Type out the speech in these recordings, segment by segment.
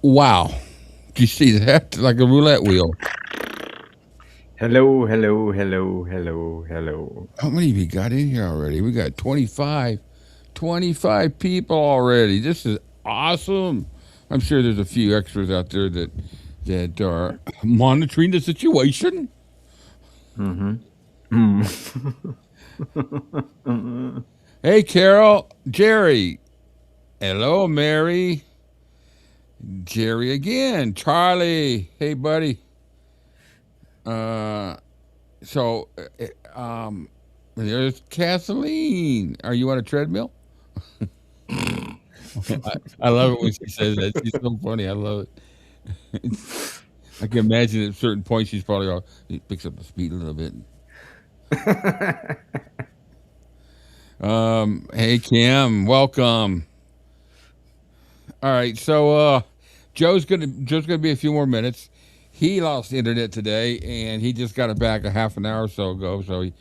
Wow. Did you see that? Like a roulette wheel. Hello, hello, hello, hello, hello. How many of you got in here already? We got 25 people already. This is awesome. I'm sure there's a few extras out there that are monitoring the situation. Mm-hmm. Hey, Carol, Jerry. Hello, Mary. Jerry again. Charlie. Hey, buddy. Uh, so, there's Kathleen. Are you on a treadmill? I love it when she says that. She's so funny. I love it. I can imagine at certain points she's probably he picks up the speed a little bit. Hey Kim, welcome. All right, so Joe's gonna be a few more minutes. He lost the internet today, and he just got it back a half an hour or so ago. So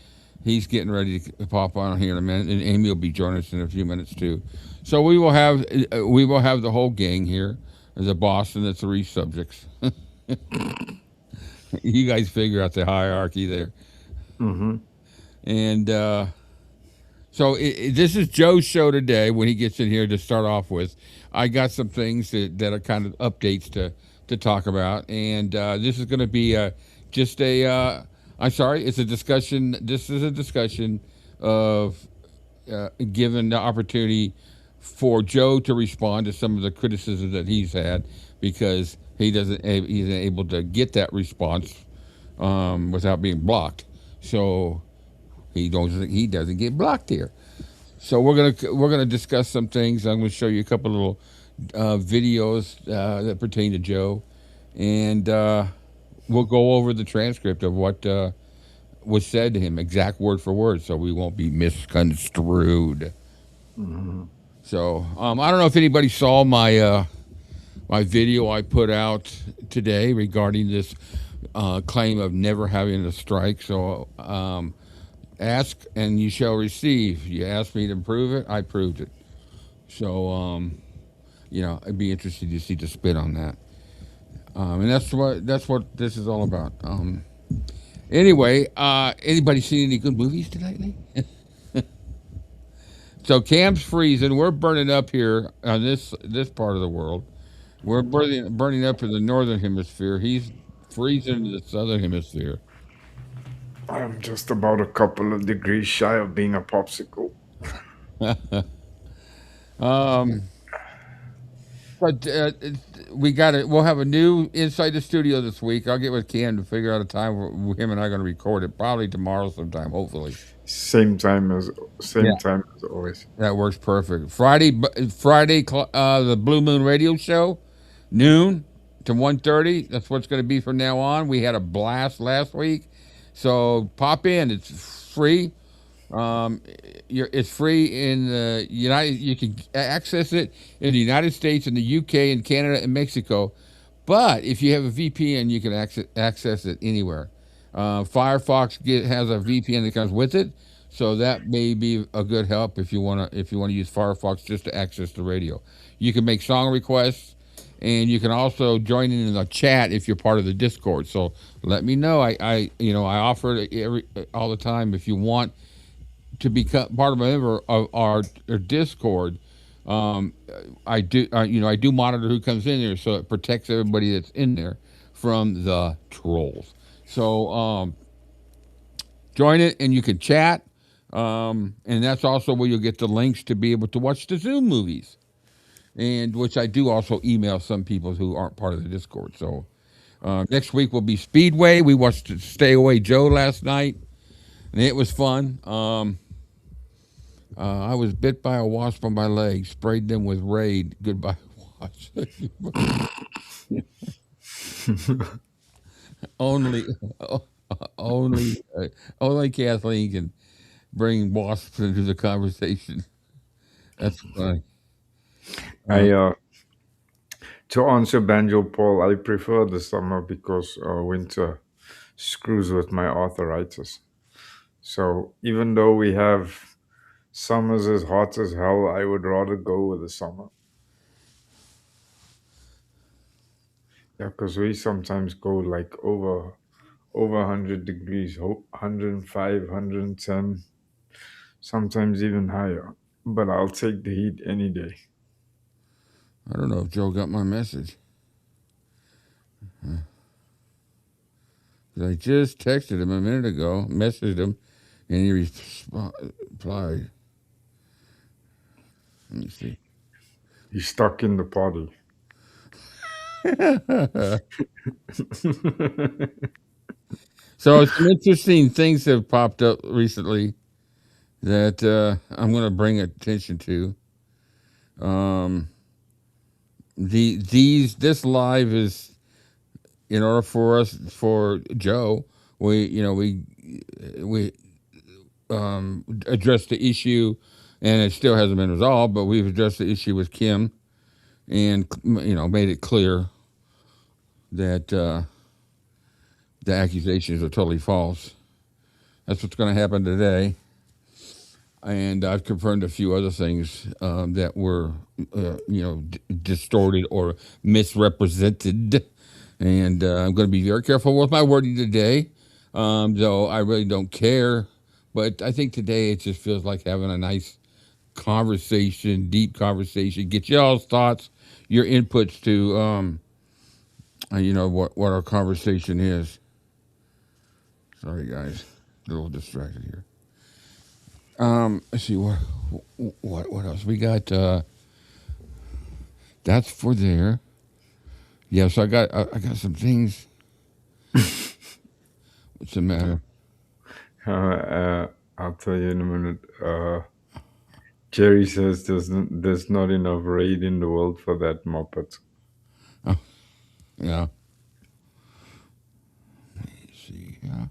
he's getting ready to pop on here in a minute, and Amy will be joining us in a few minutes too. So we will have the whole gang here, the boss and the three subjects. You guys figure out the hierarchy there, Mm-hmm. and so this is Joe's show today. When he gets in here to start off with, I got some things that are kind of updates to talk about, and this is going to be just a. I'm sorry, it's a discussion. This is a discussion of given the opportunity for Joe to respond to some of the criticism that he's had because he's able to get that response without being blocked. So he doesn't get blocked here. So we're gonna discuss some things. I'm gonna show you a couple of little videos that pertain to Joe, and we'll go over the transcript of what was said to him, exact word for word, so we won't be misconstrued. Mm-hmm. So I don't know if anybody saw my video I put out today regarding this claim of never having a strike. So ask and you shall receive. You asked me to prove it, I proved it. So I'd be interested to see the spin on that. And that's what this is all about. Anyway, anybody seen any good movies tonight? So Cam's freezing. We're burning up here on this part of the world. We're burning up in the northern hemisphere. He's freezing in the southern hemisphere. I'm just about a couple of degrees shy of being a popsicle. um, but we got it. We'll have a new inside the studio this week. I'll get with Cam to figure out a time where him and I are going to record it. Probably tomorrow sometime. Hopefully. Same time as Yeah, same time as always. that works perfect. Friday, the Blue Moon Radio Show, noon to 1:30. That's what's going to be from now on. We had a blast last week, so pop in. It's free. It's free in the United. You can access it in the United States, in the UK, and Canada, and Mexico. But if you have a VPN, you can access it anywhere. Firefox has a VPN that comes with it, so that may be a good help if you wanna use Firefox just to access the radio. You can make song requests, and you can also join in the chat if you're part of the Discord. So let me know. I offer it all the time if you want to become part of a member of our Discord. Um, I do monitor who comes in there, so it protects everybody that's in there from the trolls. So join it, and you can chat, and that's also where you'll get the links to be able to watch the Zoom movies, and which I do also email some people who aren't part of the Discord. So next week will be Speedway. We watched Stay Away Joe last night, and it was fun. I was bit by a wasp on my leg, sprayed them with Raid. Goodbye, wasp. only, only, only Kathleen can bring wasps into the conversation. That's funny. Uh, I To answer Banjo Paul, I prefer the summer because winter screws with my arthritis. So even though we have summers as hot as hell, I would rather go with the summer. Yeah, because we sometimes go like over 100 degrees, 105, 110, sometimes even higher. But I'll take the heat any day. I don't know if Joe got my message. I just texted him a minute ago, messaged him, and he replied. Let me see. He's stuck in the party. So some interesting things have popped up recently that I'm going to bring attention to. Um, this live is in order for us for Joe. We addressed the issue, and it still hasn't been resolved. But we've addressed the issue with Kim, and made it clear that the accusations are totally false. That's what's going to happen today. And I've confirmed a few other things that were, distorted or misrepresented. And I'm going to be very careful with my wording today, though I really don't care. But I think today it just feels like having a nice conversation, deep conversation. Get y'all's thoughts, your inputs to, what our conversation is. Sorry, guys, a little distracted here. Let's see what else we got. That's for there. Yeah, so I got some things. What's the matter? I'll tell you in a minute. Jerry says there's not enough raid in the world for that Muppet. Oh, yeah. Let me see. Yeah.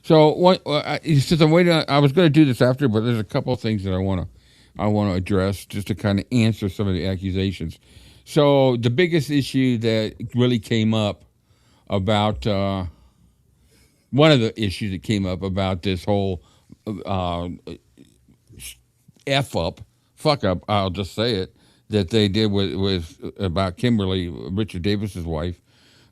So what? Since I'm waiting, I was going to do this after, but there's a couple of things that I want to address just to kind of answer some of the accusations. So the biggest issue that really came up about one of the issues that came up about this whole uh, f up, fuck up. I'll just say it that they did with about Kimberly, Richard Davis's wife.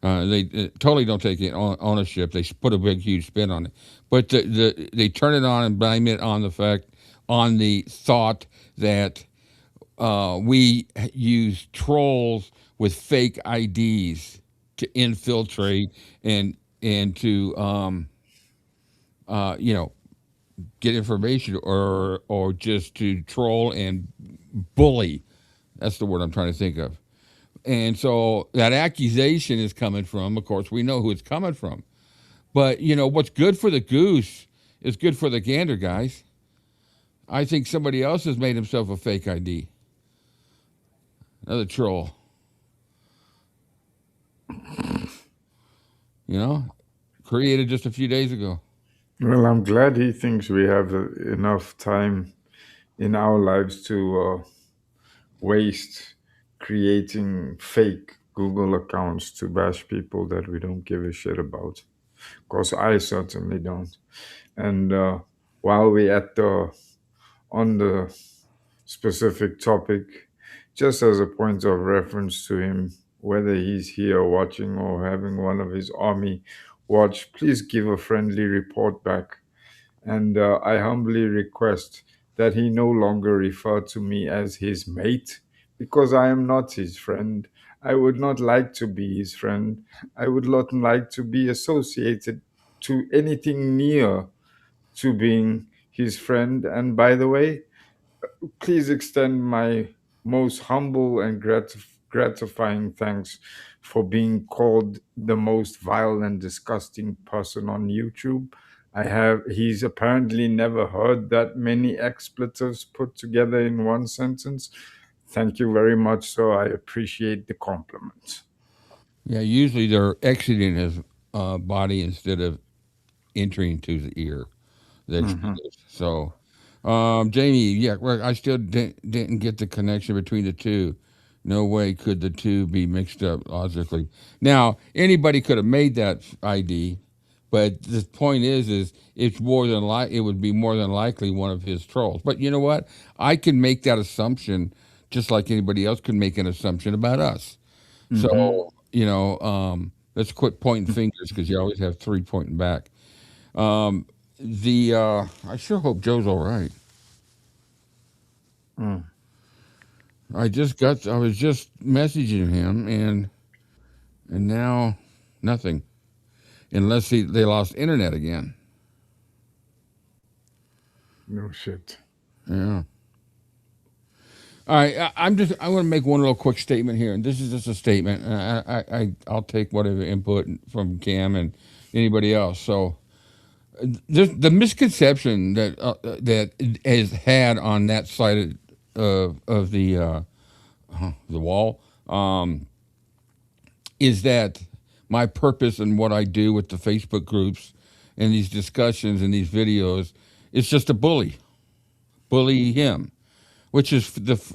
They totally don't take ownership. They put a big, huge spin on it, but they turn it on and blame it on the fact, on the thought that we use trolls with fake IDs to infiltrate and to you know, get information or just to troll and bully. That's the word I'm trying to think of. And so that accusation is coming from, of course, we know who it's coming from. But, what's good for the goose is good for the gander, guys. I think somebody else has made himself a fake ID. Another troll. Created just a few days ago. Well, I'm glad he thinks we have enough time in our lives to waste creating fake Google accounts to bash people that we don't give a shit about. Because I certainly don't. And while we're on the specific topic, just as a point of reference to him, whether he's here watching or having one of his army watch, please give a friendly report back. And I humbly request that he no longer refer to me as his mate, because I am not his friend. I would not like to be his friend. I would not like to be associated to anything near to being his friend. And by the way, please extend my most humble and gratifying thanks for being called the most vile and disgusting person on YouTube. He's apparently never heard that many expletives put together in one sentence. Thank you very much, sir. I appreciate the compliment. Yeah, usually they're exiting his body instead of entering to the ear. That's Mhm. so. Jamie, yeah, well, I still didn't get the connection between the two. No way could the two be mixed up logically. Now, anybody could have made that ID, but the point is it's more than it would be more than likely one of his trolls. But you know what? I can make that assumption just like anybody else could make an assumption about us. Mm-hmm. So, let's quit pointing fingers because you always have three pointing back. Um, I sure hope Joe's all right. Mm. I was just messaging him and now nothing. Unless they lost internet again. No shit. Yeah. All right. I want to make one little quick statement here, and this is just a statement. I'll take whatever input from Cam and anybody else. So, the misconception that is had on that side of the wall is that my purpose and what I do with the Facebook groups and these discussions and these videos is just to bully him, which is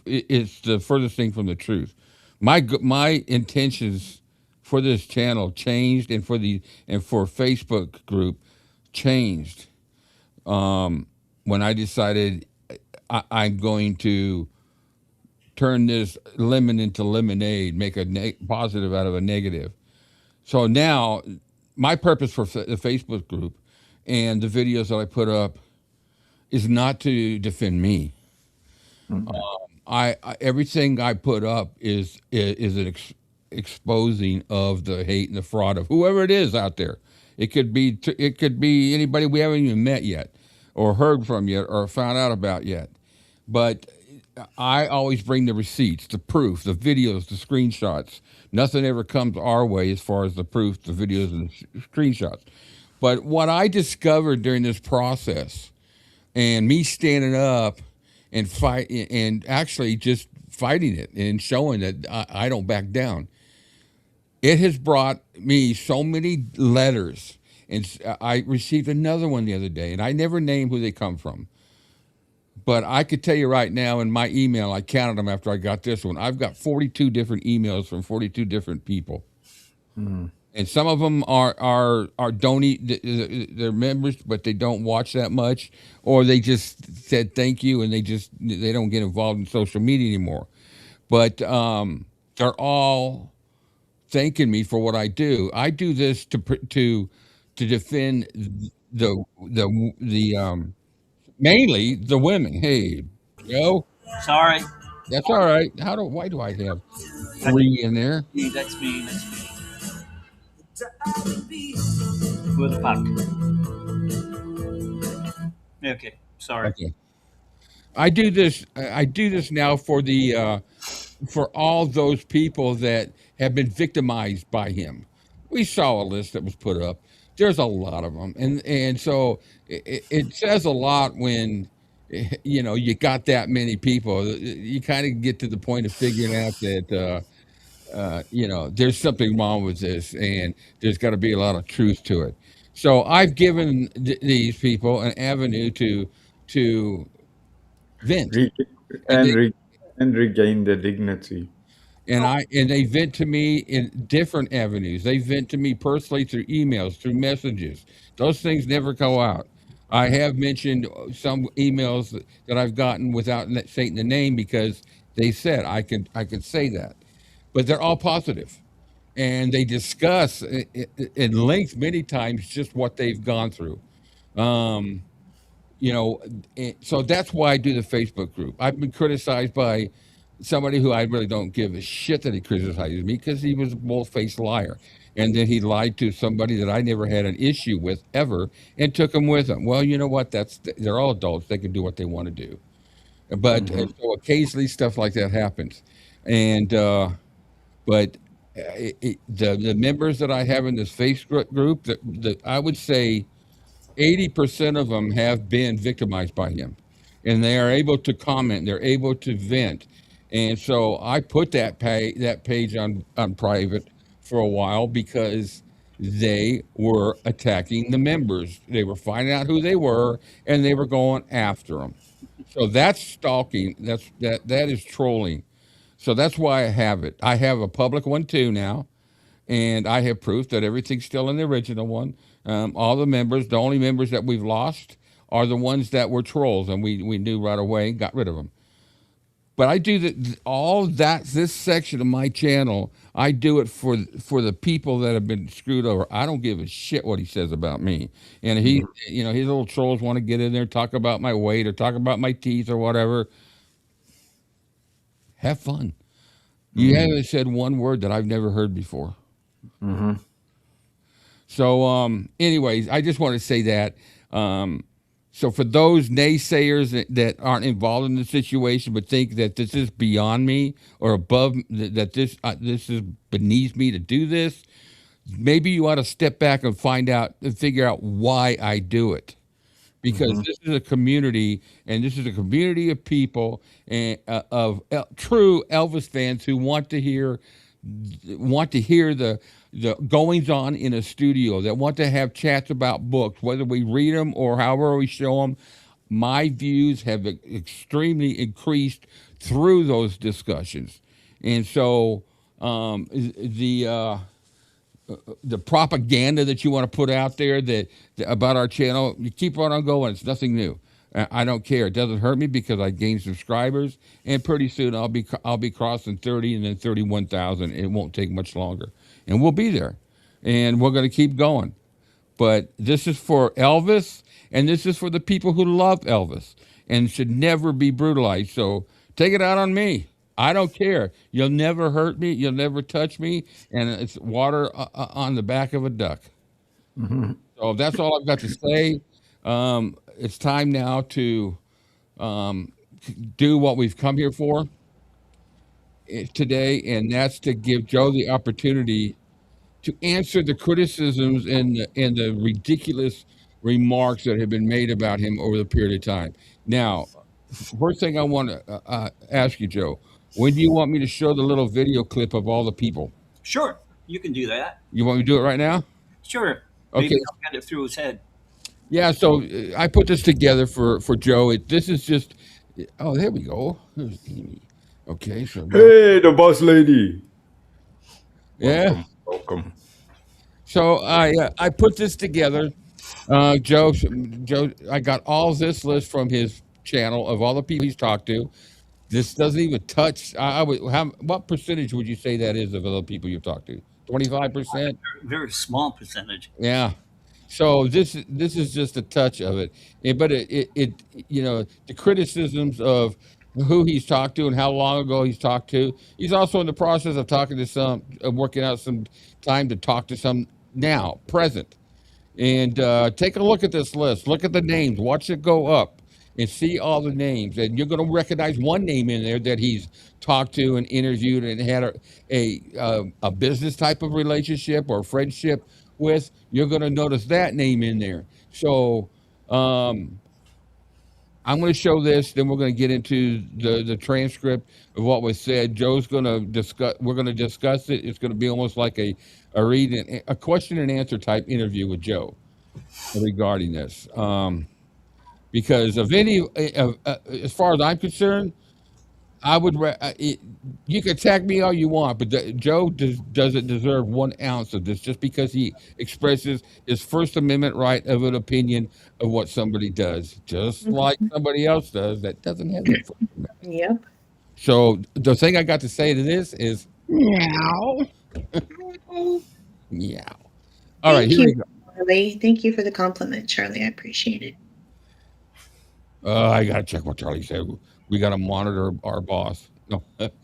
it's the furthest thing from the truth. My intentions for this channel changed, and for Facebook group changed when I decided I'm going to turn this lemon into lemonade, make a positive out of a negative. So now, my purpose for the Facebook group and the videos that I put up is not to defend me. Mm. Everything I put up is an exposing of the hate and the fraud of whoever it is out there. It could be anybody we haven't even met yet, or heard from yet, or found out about yet. But I always bring the receipts, the proof, the videos, the screenshots. Nothing ever comes our way as far as the proof, the videos, and the screenshots. But what I discovered during this process, and me standing up and fight, and actually just fighting it and showing that I don't back down, it has brought me so many letters. And I received another one the other day, and I never name who they come from. But I could tell you right now, in my email, I counted them after I got this one. I've got 42 different emails from 42 different people, Mm. and some of them are don't they're members, but they don't watch that much, or they just said thank you, and they don't get involved in social media anymore. But they're all thanking me for what I do. I do this to defend the mainly the women. Hey, Joe. Sorry. That's all right. Why do I have That's three in there? me. That's me. Who the fuck? Okay. Sorry. Okay. I do this now for all those people that have been victimized by him. We saw a list that was put up. There's a lot of them, and so it says a lot when you got that many people. You kind of get to the point of figuring out that there's something wrong with this, and there's got to be a lot of truth to it. So I've given these people an avenue to vent, Re- and and re- and regain the dignity. they vent to me in different avenues. They vent to me personally through emails, through messages. Those things never go out. I have mentioned some emails that I've gotten without saying the name because they said I could say that, but they're all positive, and they discuss in length many times just what they've gone through. Um, so that's why I do the Facebook group. I've been criticized by somebody who I really don't give a shit that he criticizes me because he was a bold-faced liar. And then he lied to somebody that I never had an issue with ever and took him with him. Well, you know what? They're all adults. They can do what they want to do. But Hmm. so occasionally stuff like that happens. And but the members that I have in this Facebook group, I would say 80% of them have been victimized by him, and they are able to comment, they're able to vent. And so I put that page on private for a while because they were attacking the members. They were finding out who they were, and they were going after them. So that's stalking. That is trolling. So that's why I have it. I have a public one too now, and I have proof that everything's still in the original one. All the only members that we've lost are the ones that were trolls, and we knew right away, got rid of them. But I do all that this section of my channel. I do it for the people that have been screwed over. I don't give a shit what he says about me. And he, his little trolls want to get in there, talk about my weight or talk about my teeth or whatever. Have fun. You haven't said one word that I've never heard before. So, anyways, I just want to say that. So for those naysayers that aren't involved in the situation but think that this is beyond me or above, that this is beneath me to do this, maybe you ought to step back and find out and figure out why I do it. Because this is a community, and this is a community of people and true Elvis fans who want to hear the goings on in a studio, that want to have chats about books, whether we read them or however we show them. My views have extremely increased through those discussions, and so the propaganda that you want to put out there that about our channel, you keep on going. It's nothing new. I don't care. It doesn't hurt me because I gained subscribers, and pretty soon I'll be crossing 30 and then 31,000. It won't take much longer, and we'll be there, and we're going to keep going. But this is for Elvis, and this is for the people who love Elvis and should never be brutalized. So take it out on me. I don't care. You'll never hurt me. You'll never touch me. And it's water on the back of a duck. So that's all I've got to say. It's time now to do what we've come here for today, and that's to give Joe the opportunity to answer the criticisms and the ridiculous remarks that have been made about him over the period of time. Now, first thing I want to ask you, Joe, when do you want me to show the little video clip of all the people? Sure, you can do that. You want me to do it right now? Sure. Okay. Maybe I'll get it through his head. Yeah, so I put this together for Joe. This is just, oh, there we go. There's Amy. Okay, so. Hey, the boss lady. Yeah. Welcome. So I put this together. Joe, I got all this list from his channel of all the people he's talked to. This doesn't even touch. What percentage would you say that is of the people you've talked to? 25%? Very small percentage. Yeah. So this is just a touch of it. But the criticisms of who he's talked to and how long ago he's talked to. He's also in the process of talking to some, working out some time to talk to some now, present. And take a look at this list. Look at the names. Watch it go up and see all the names. And you're going to recognize one name in there that he's talked to and interviewed and had a business type of relationship or friendship with. You're going to notice that name in there. So I'm going to show this, then we're going to get into the transcript of what was said. Joe's going to discuss. We're going to discuss it. It's going to be almost like a question and answer type interview with Joe regarding this. Because as far as I'm concerned, I would. You can attack me all you want, but Joe doesn't deserve 1 ounce of this just because he expresses his First Amendment right of an opinion of what somebody does, just like somebody else does that doesn't have that First Amendment. Yep. So the thing I got to say to this is meow. Meow. All right, here we go. Charlie. Thank you for the compliment, Charlie. I appreciate it. I got to check what Charlie said. We got to monitor our boss. No. Actually,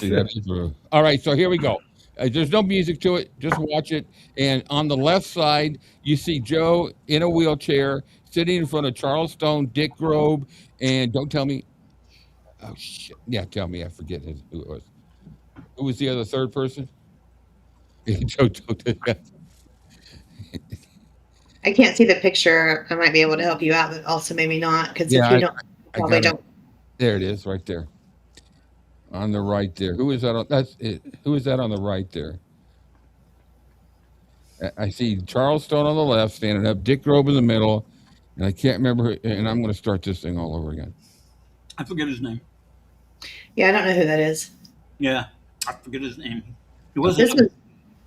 that is true. All right, so here we go. There's no music to it. Just watch it. And on the left side, you see Joe in a wheelchair sitting in front of Charles Stone, Dick Grobe, and don't tell me. Oh, shit. Yeah, tell me. I forget who it was. Who was the other third person? Joe did that. I can't see the picture. I might be able to help you out, but also maybe not, because if you don't, probably don't. There it is, right there. On the right there. Who is that? That's it. Who is that on the right there? I see Charles Stone on the left, standing up, Dick Grobe in the middle, and I can't remember. And I'm going to start this thing all over again. I forget his name. Yeah, I don't know who that is. Yeah, I forget his name.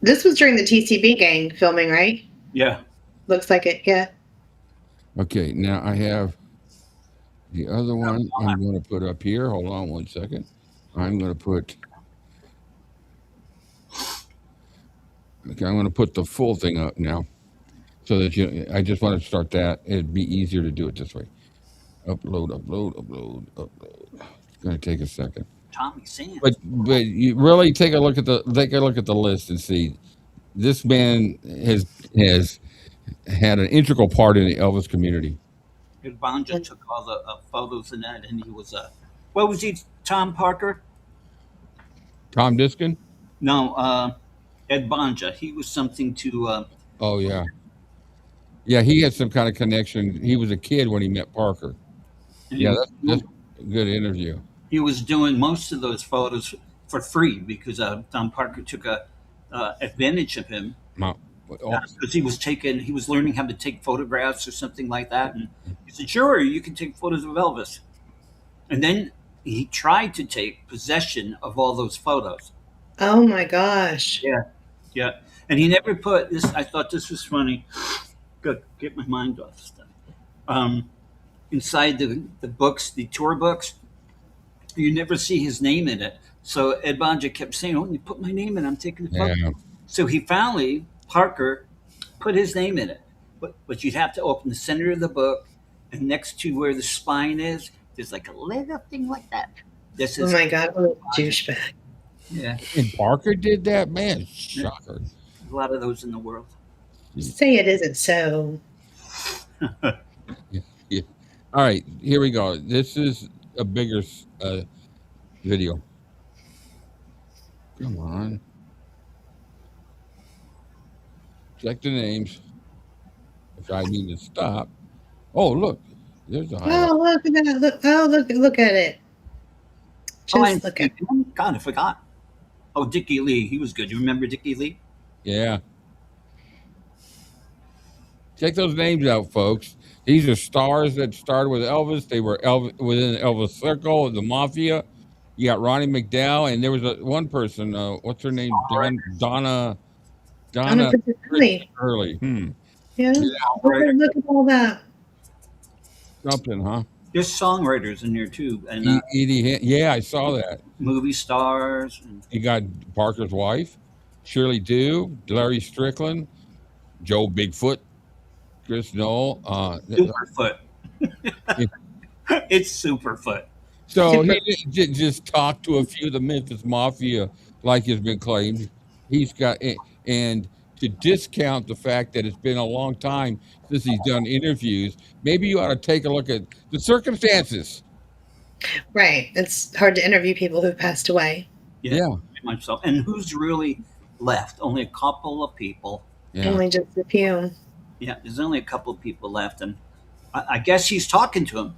This was during the TCB gang filming, right? Yeah. Looks like it. Yeah. Okay, now I have. The other one I'm going to put up here. Hold on one second. I'm going to put. Okay, I'm going to put the full thing up now, so that you. I just want to start that. It'd be easier to do it this way. Upload, upload, upload, upload. It's going to take a second. Tommy Sands. But you really take a look at the list and see this man has had an integral part in the Elvis community. 𝗘𝗵𝗃 took all the photos and that, and he was what was he? Tom Parker? Tom Diskin? No, 𝗘𝗵𝗃. He was something to. Oh yeah, yeah. He had some kind of connection. He was a kid when he met Parker. Yeah, that's a good interview. He was doing most of those photos for free because Tom Parker took advantage of him. Because he was learning how to take photographs or something like that, and he said, "Sure, you can take photos of Elvis." And then he tried to take possession of all those photos. Oh my gosh! Yeah, and he never put this. I thought this was funny. Good, get my mind off stuff. Inside the books, the tour books, you never see his name in it. So 𝗘𝗵𝗃 kept saying, "Oh, you put my name in, I'm taking the photo." Yeah. So he finally, Parker, put his name in it. But you'd have to open the center of the book, and next to where the spine is, there's like a little thing like that. This is Oh my God, what a douchebag. Yeah. And Parker did that? Man, shocker. There's a lot of those in the world. Say it isn't so. Yeah. All right, here we go. This is a bigger video. Come on. Check the names. If I need to stop. Oh, look. There's a highlight. Oh, look at that. Look at it. Just look at it. God, I forgot. Oh, Dickie Lee. He was good. You remember Dickie Lee? Yeah. Check those names out, folks. These are stars that started with Elvis. They were within the Elvis circle, the mafia. You got Ronnie McDowell, and there was one person. What's her name? Donna Early. Yeah. Look at all that. Something, huh? There's songwriters in there too, and yeah, I saw that. Movie stars. You got Parker's wife, Shirley Dew, Larry Strickland, Joe Bigfoot, Chris Knoll. Superfoot. It's Superfoot. So he just talked to a few of the Memphis Mafia, like has been claimed. He's got, and to discount the fact that it's been a long time since he's done interviews, maybe you ought to take a look at the circumstances. Right. It's hard to interview people who've passed away. Yeah. Much so. And who's really left? Only a couple of people. Yeah. Only just a few. Yeah, there's only a couple of people left. And I guess he's talking to him,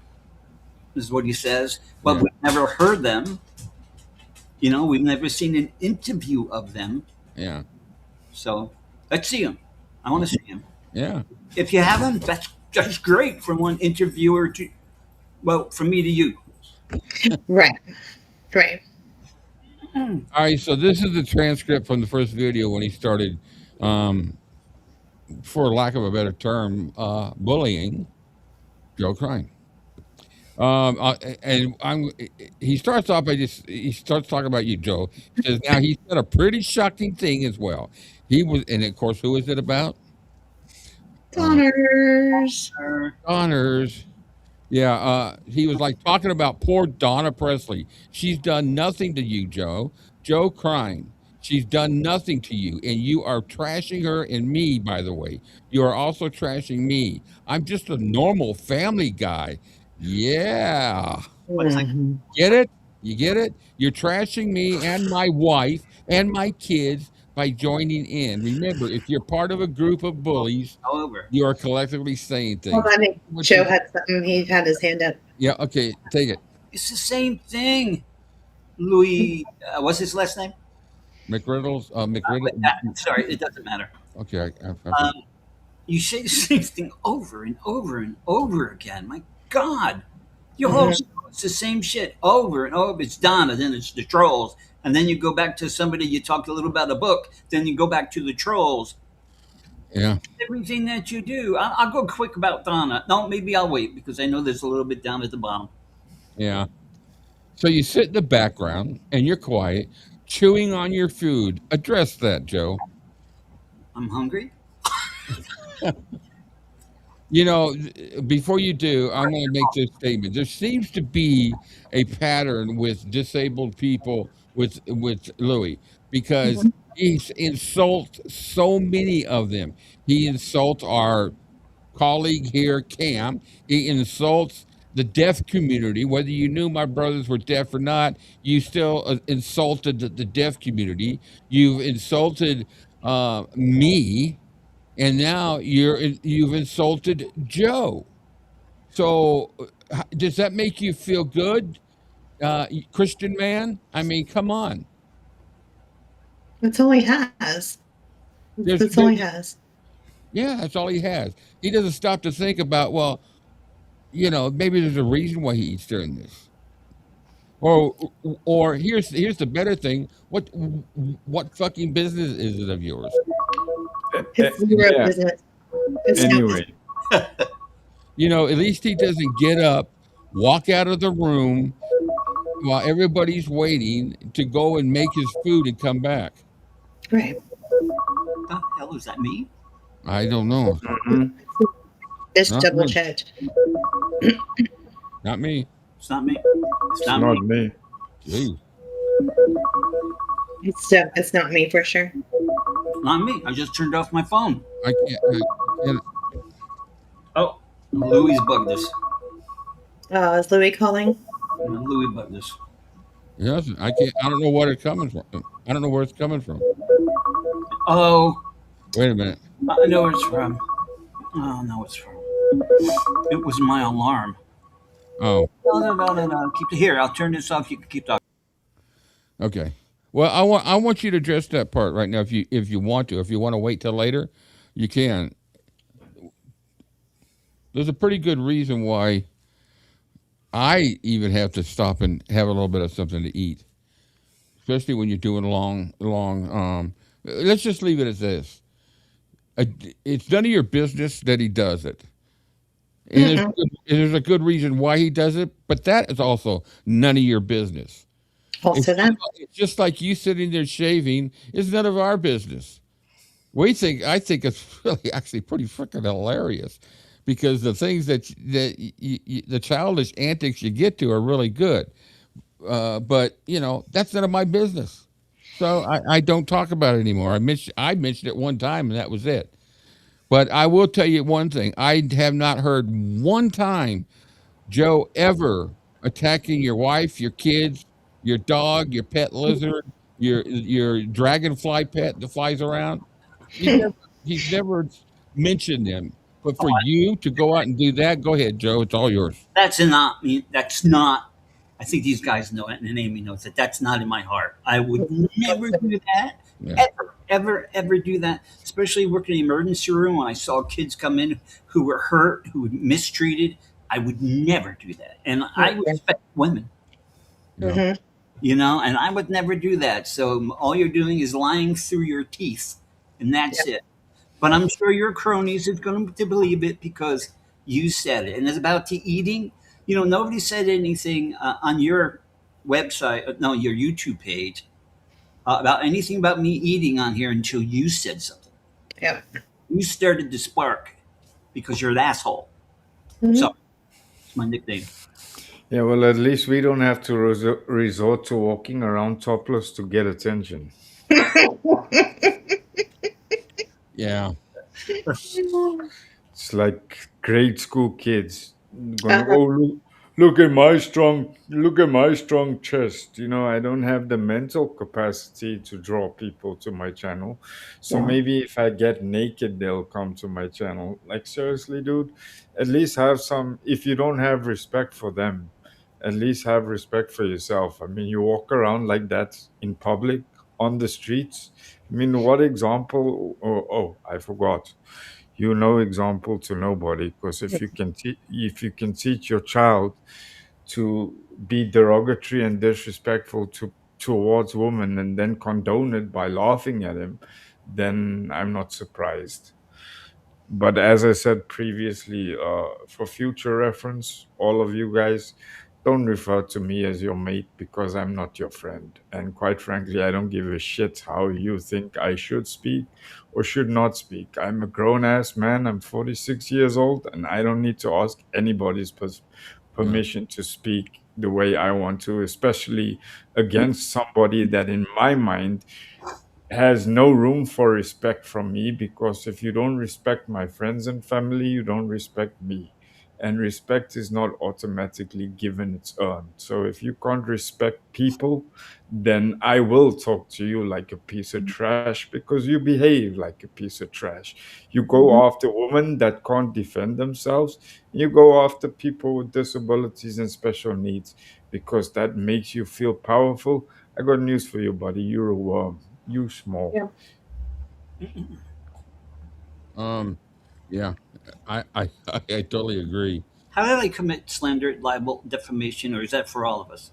is what he says. But we've never heard them. You know, we've never seen an interview of them. Yeah. So let's see him. I want to see him. Yeah. If you haven't, that's great from one interviewer to, well, from me to you. Right. All right, so this is the transcript from the first video when he started, for lack of a better term, bullying Joe Krein. He starts off by he starts talking about you, Joe. He says, now he said a pretty shocking thing as well. And of course, who is it about? Donners. Yeah, he was like talking about poor Donna Presley. She's done nothing to you, Joe. Joe Krein. She's done nothing to you, and you are trashing her and me, by the way. You are also trashing me. I'm just a normal family guy. Yeah. Get it? You get it? You're trashing me and my wife and my kids by joining in. Remember, if you're part of a group of bullies, you are collectively saying things. Hold on, Joe had something. He had his hand up. Yeah, okay, take it. It's the same thing. Louis, what's his last name? McRiddles. Sorry, it doesn't matter. Okay. You say the same thing over and over and over again. My God. Your whole show, it's the same shit over and over. It's Donna, then it's the trolls. And then you go back to somebody, you talked a little about a book, then you go back to the trolls. Yeah. Everything that you do. I'll go quick about Donna. No, maybe I'll wait because I know there's a little bit down at the bottom. Yeah. So you sit in the background and you're quiet, chewing on your food. Address that, Joe. I'm hungry. You know, before you do, I'm going to make this statement. There seems to be a pattern with disabled people with Louis because he insults so many of them. He insults our colleague here, Cam. He insults the deaf community. Whether you knew my brothers were deaf or not, you still insulted the deaf community. You've insulted me, and now you've insulted Joe. So, does that make you feel good, Christian man? I mean, come on. That's all he has. That's all he has. Yeah, that's all he has. He doesn't stop to think about, well, maybe there's a reason why he eats during this. Or here's the better thing. What fucking business is it of yours? It's zero Yeah. business. It's no Anyway, At least he doesn't get up, walk out of the room while everybody's waiting to go and make his food and come back. right. The hell is that me? I don't know. Just Not double me. checked. Not me. It's not me. It's it's not not me. me. Jeez. It's not me for sure. Not me. I just turned off my phone. I can't. Oh, Louis bugged us. Is Louis calling? Louis bugged us. Yes, I can't. I don't know what it's coming from. I don't know where it's coming from. Oh, Wait a minute. I know where it's from. Oh, no, it's from. It was my alarm. Oh, No. Keep it here. I'll turn this off. You can keep talking. okay. Well, I want you to address that part right now. If you want to, if you want to wait till later, you can. There's a pretty good reason why I even have to stop and have a little bit of something to eat, especially when you're doing long. Let's just leave it as this. It's none of your business that he does it. And there's a good reason why he does it, but that is also none of your business. Also that. It's just like you sitting there shaving is none of our business. I think it's really actually pretty freaking hilarious because the things that the childish antics you get to are really good. But that's none of my business. So I don't talk about it anymore. I mentioned it one time and that was it. But I will tell you one thing. I have not heard one time Joe ever attacking your wife, your kids, your dog, your pet lizard, your dragonfly pet that flies around. He's never mentioned them. But for you to go out and do that, go ahead, Joe. It's all yours. That's not me. That's not. I think these guys know it, and Amy knows that. That's not in my heart. I would never do that. Yeah. Ever do that. Especially working in the emergency room when I saw kids come in who were hurt, who were mistreated. I would never do that. And I respect women. Yeah. And I would never do that. So all you're doing is lying through your teeth, and that's it. But I'm sure your cronies is going to believe it because you said it. And it's about the eating. Nobody said anything on your website, no, your YouTube page, about anything about me eating on here until you said something. Yeah. You started the spark because you're an asshole. So it's my nickname. Yeah, well, at least we don't have to resort to walking around topless to get attention. Yeah. It's like grade school kids going, "Oh, look at my strong chest." I don't have the mental capacity to draw people to my channel. So maybe if I get naked, they'll come to my channel. Like, seriously, dude, at least have some. If you don't have respect for them, at least have respect for yourself. I mean, you walk around like that in public on the streets. I mean, what example? Oh, I forgot. Example to nobody, because if you can teach your child to be derogatory and disrespectful towards women and then condone it by laughing at him, then I'm not surprised. But as I said previously, for future reference, all of you guys, don't refer to me as your mate because I'm not your friend. And quite frankly, I don't give a shit how you think I should speak or should not speak. I'm a grown ass man. I'm 46 years old, and I don't need to ask anybody's permission to speak the way I want to, especially against somebody that, in my mind, has no room for respect from me, because if you don't respect my friends and family, you don't respect me. And respect is not automatically given, it's earned. So if you can't respect people, then I will talk to you like a piece of trash because you behave like a piece of trash. You go after women that can't defend themselves. You go after people with disabilities and special needs because that makes you feel powerful. I got news for you, buddy. You're a worm. You small. Yeah. Yeah, I totally agree. How do they commit slander, libel, defamation, or is that for all of us?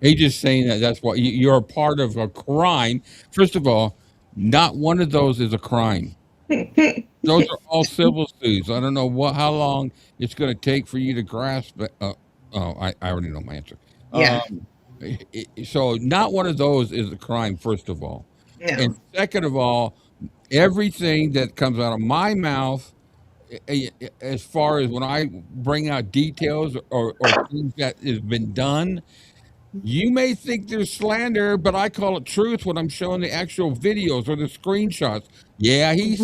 He's just saying that that's what you're a part of a crime. First of all, not one of those is a crime. Those are all civil suits. I don't know how long it's going to take for you to grasp it. I already know my answer. Yeah. So not one of those is a crime, first of all. No. And second of all, everything that comes out of my mouth, as far as when I bring out details or things that has been done, you may think there's slander, but I call it truth when I'm showing the actual videos or the screenshots. Yeah, he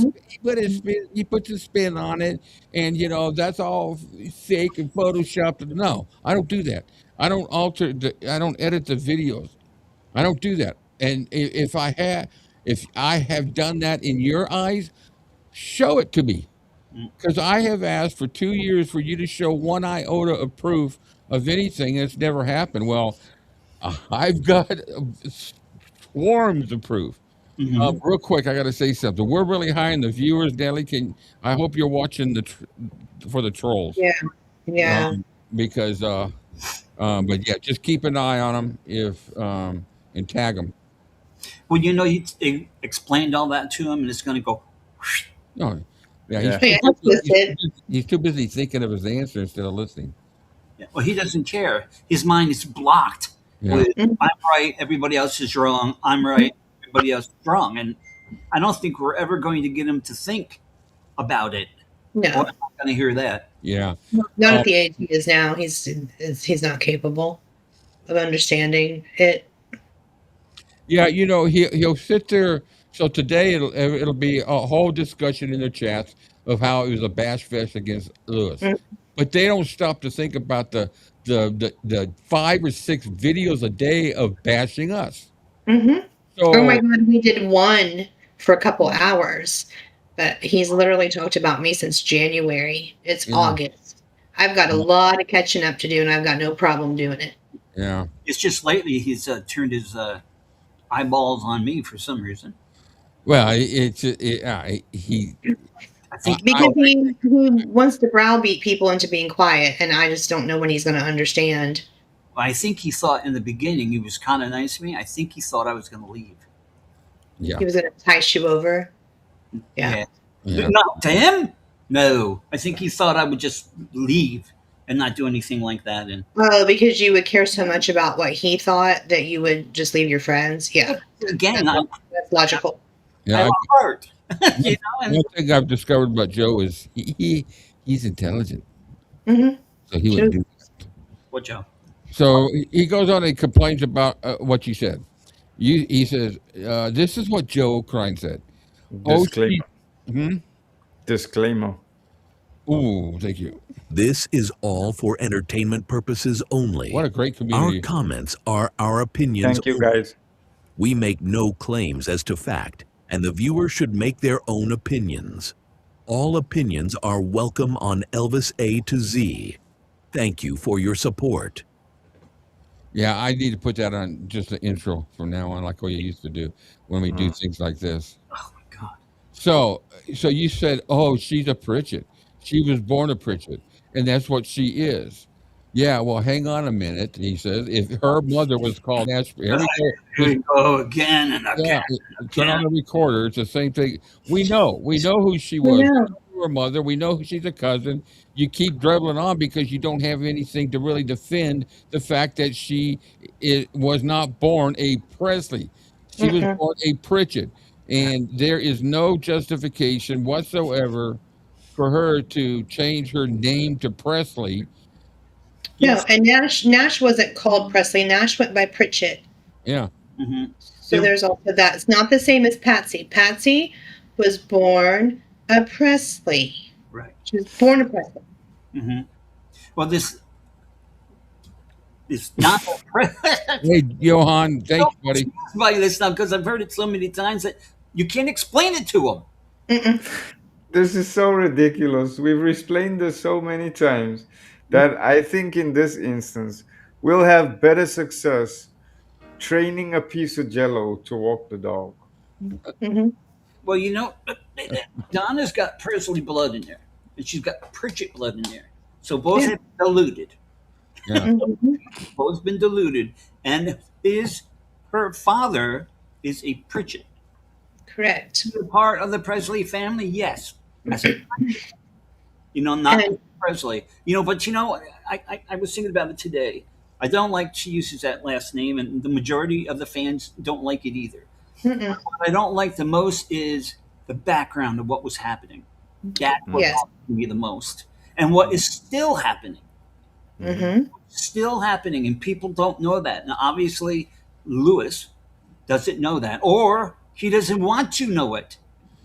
puts his spin on it, and that's all fake and photoshopped. No, I don't do that. I don't I don't edit the videos. I don't do that. And if I have done that in your eyes, show it to me. Because I have asked for 2 years for you to show one iota of proof of anything, and it's never happened. Well, I've got swarms of proof. Real quick, I got to say something. We're really high in the viewers, Nelly. I hope you're watching for the trolls. Yeah. Yeah. Because, but yeah, just keep an eye on them and tag them. Well, you explained all that to him, and it's going to go. No, Yeah. he's too busy thinking of his answer instead of listening. Yeah, well, he doesn't care. His mind is blocked. Yeah. With, I'm right, everybody else is wrong. I'm right, everybody else is wrong. And I don't think we're ever going to get him to think about it. No. I'm not going to hear that. Yeah. Not at the age he is now. He's not capable of understanding it. Yeah, he'll sit there. So today it'll be a whole discussion in the chats of how it was a bash fest against Lewis, but they don't stop to think about the 5 or 6 videos a day of bashing us. Mm-hmm. So, oh my God, we did one for a couple hours, but he's literally talked about me since January. It's August. I've got a lot of catching up to do, and I've got no problem doing it. Yeah. It's just lately he's turned his eyeballs on me for some reason. Well, I think because he wants to browbeat people into being quiet, and I just don't know when he's going to understand. I think he thought in the beginning he was kind of nice to me. I think he thought I was going to leave. Yeah. He was going to entice you over. Yeah. Not to him? No. I think he thought I would just leave and not do anything like that. And because you would care so much about what he thought that you would just leave your friends. Yeah. Again, that's logical. Yeah. I'm a heart. One thing I've discovered about Joe is he's intelligent. Mm-hmm. So he would do that. What, Joe? So he goes on and complains about what you said. He says, this is what Joe Krein said. Disclaimer. Disclaimer. Ooh, thank you. This is all for entertainment purposes only. What a great community. Our comments are our opinions. Thank you, guys. We make no claims as to fact, and the viewer should make their own opinions. All opinions are welcome on Elvis-A-Z. Thank you for your support. Yeah, I need to put that on just the intro from now on, like we used to do when we do things like this. Oh, my God. So you said, oh, she's a Pritchett. She was born a Pritchett, and that's what she is. Yeah, well, hang on a minute, he says. If her mother was called Ashby, Here we go again and again. Yeah, turn on the recorder. It's the same thing. We know who she was. We know her mother. We know she's a cousin. You keep dribbling on because you don't have anything to really defend the fact that was not born a Presley. She was Mm-mm. born a Pritchett. And there is no justification whatsoever for her to change her name to Presley. No, Yes. and Nash wasn't called Presley. Nash went by Pritchett. Yeah. Mm-hmm. So there's also that. It's not the same as Patsy. Patsy was born a Presley. Right. She was born a Presley. Mm-hmm. Well, this Donald Hey, Johan, thanks, buddy. by this stuff because I've heard it so many times that you can't explain it to them. Mm-mm. This is so ridiculous. We've explained this so many times that I think in this instance, we'll have better success training a piece of jello to walk the dog. Mm-hmm. Well, Donna's got Presley blood in there, and she's got Pritchett blood in there. So both Yeah. have been diluted. Yeah. Mm-hmm. Both been diluted, and her father is a Pritchett. Correct. Part of the Presley family, yes. That's not And Presley. But I was thinking about it today. I don't like she uses that last name, and the majority of the fans don't like it either. mm-mm. What I don't like the most is the background of what was happening. That's what Yes. bothers me the most, and what is still happening. Mm-hmm. Still happening, and people don't know that. Now, obviously, Lewis doesn't know that, or he doesn't want to know it.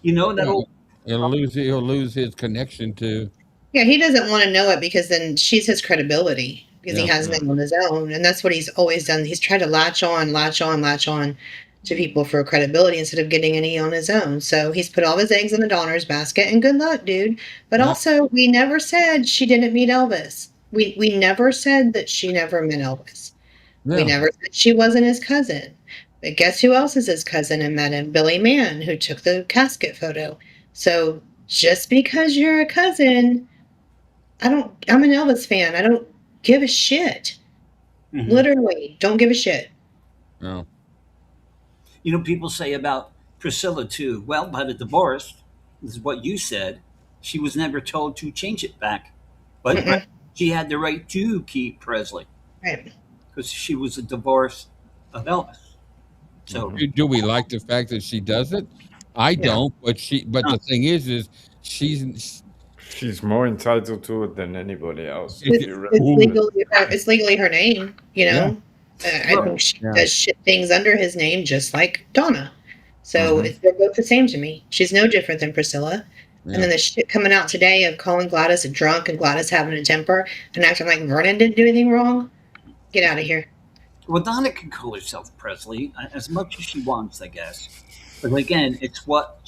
That'll He'll lose his connection to. Yeah, he doesn't want to know it because then she's his credibility because he Yeah. has name on his own, and that's what he's always done. He's tried to latch on to people for credibility instead of getting any on his own. So he's put all his eggs in the Donner's basket, and good luck, dude. But Yeah. also, we never said she didn't meet Elvis. We never said that she never met Elvis. We Yeah. never said she wasn't his cousin. But guess who else is his cousin and met him? Billy Mann, who took the casket photo. So just because you're a cousin, I'm an Elvis fan. I don't give a shit. Mhm. Literally, don't give a shit. No. People say about Priscilla too. Well, by the divorce, this is what you said. She was never told to change it back, but Mm-mm. she had the right to keep Presley Right. because she was a divorce of Elvis. So Do we like the fact that she does it? I don't, but the thing is she's She's more entitled to it than anybody else. It's, it's legally her name, Yeah. I think she Yeah. does shit things under his name just like Donna. So Mhm. they're both the same to me. She's no different than Priscilla. Yeah. And then the shit coming out today of calling Gladys a drunk and Gladys having a temper and acting like Vernon didn't do anything wrong. Get out of here. Well, Donna can call herself Presley as much as she wants, I guess. But again, it's what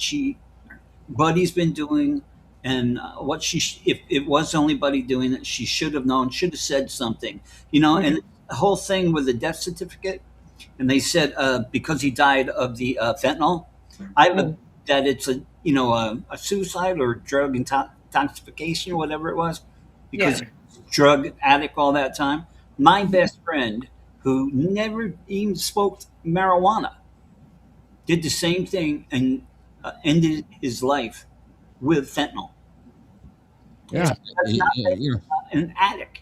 Buddy's been doing, and what if it was only Buddy doing it, she should have known, should have said something, And the whole thing with the death certificate, and they said because he died of the fentanyl, I have that it's a suicide or drug intoxication or whatever it was, because Yeah. he was a drug addict all that time. My best friend, who never even smoked marijuana, did the same thing and ended his life with fentanyl. Yeah. That's not Yeah. an addict.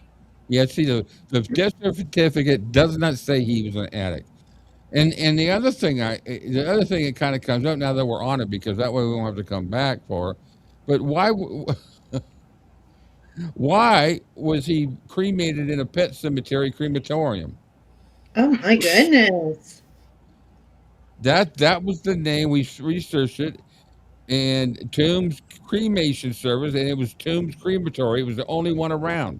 Yeah, see, the death certificate does not say he was an addict. And the other thing that kind of comes up now that we're on it, because that way we won't have to come back for it. But why was he cremated in a pet cemetery crematorium? Oh my goodness. That was the name. We researched it, and Tombs Cremation Service, and it was Tombs Crematory. It was the only one around.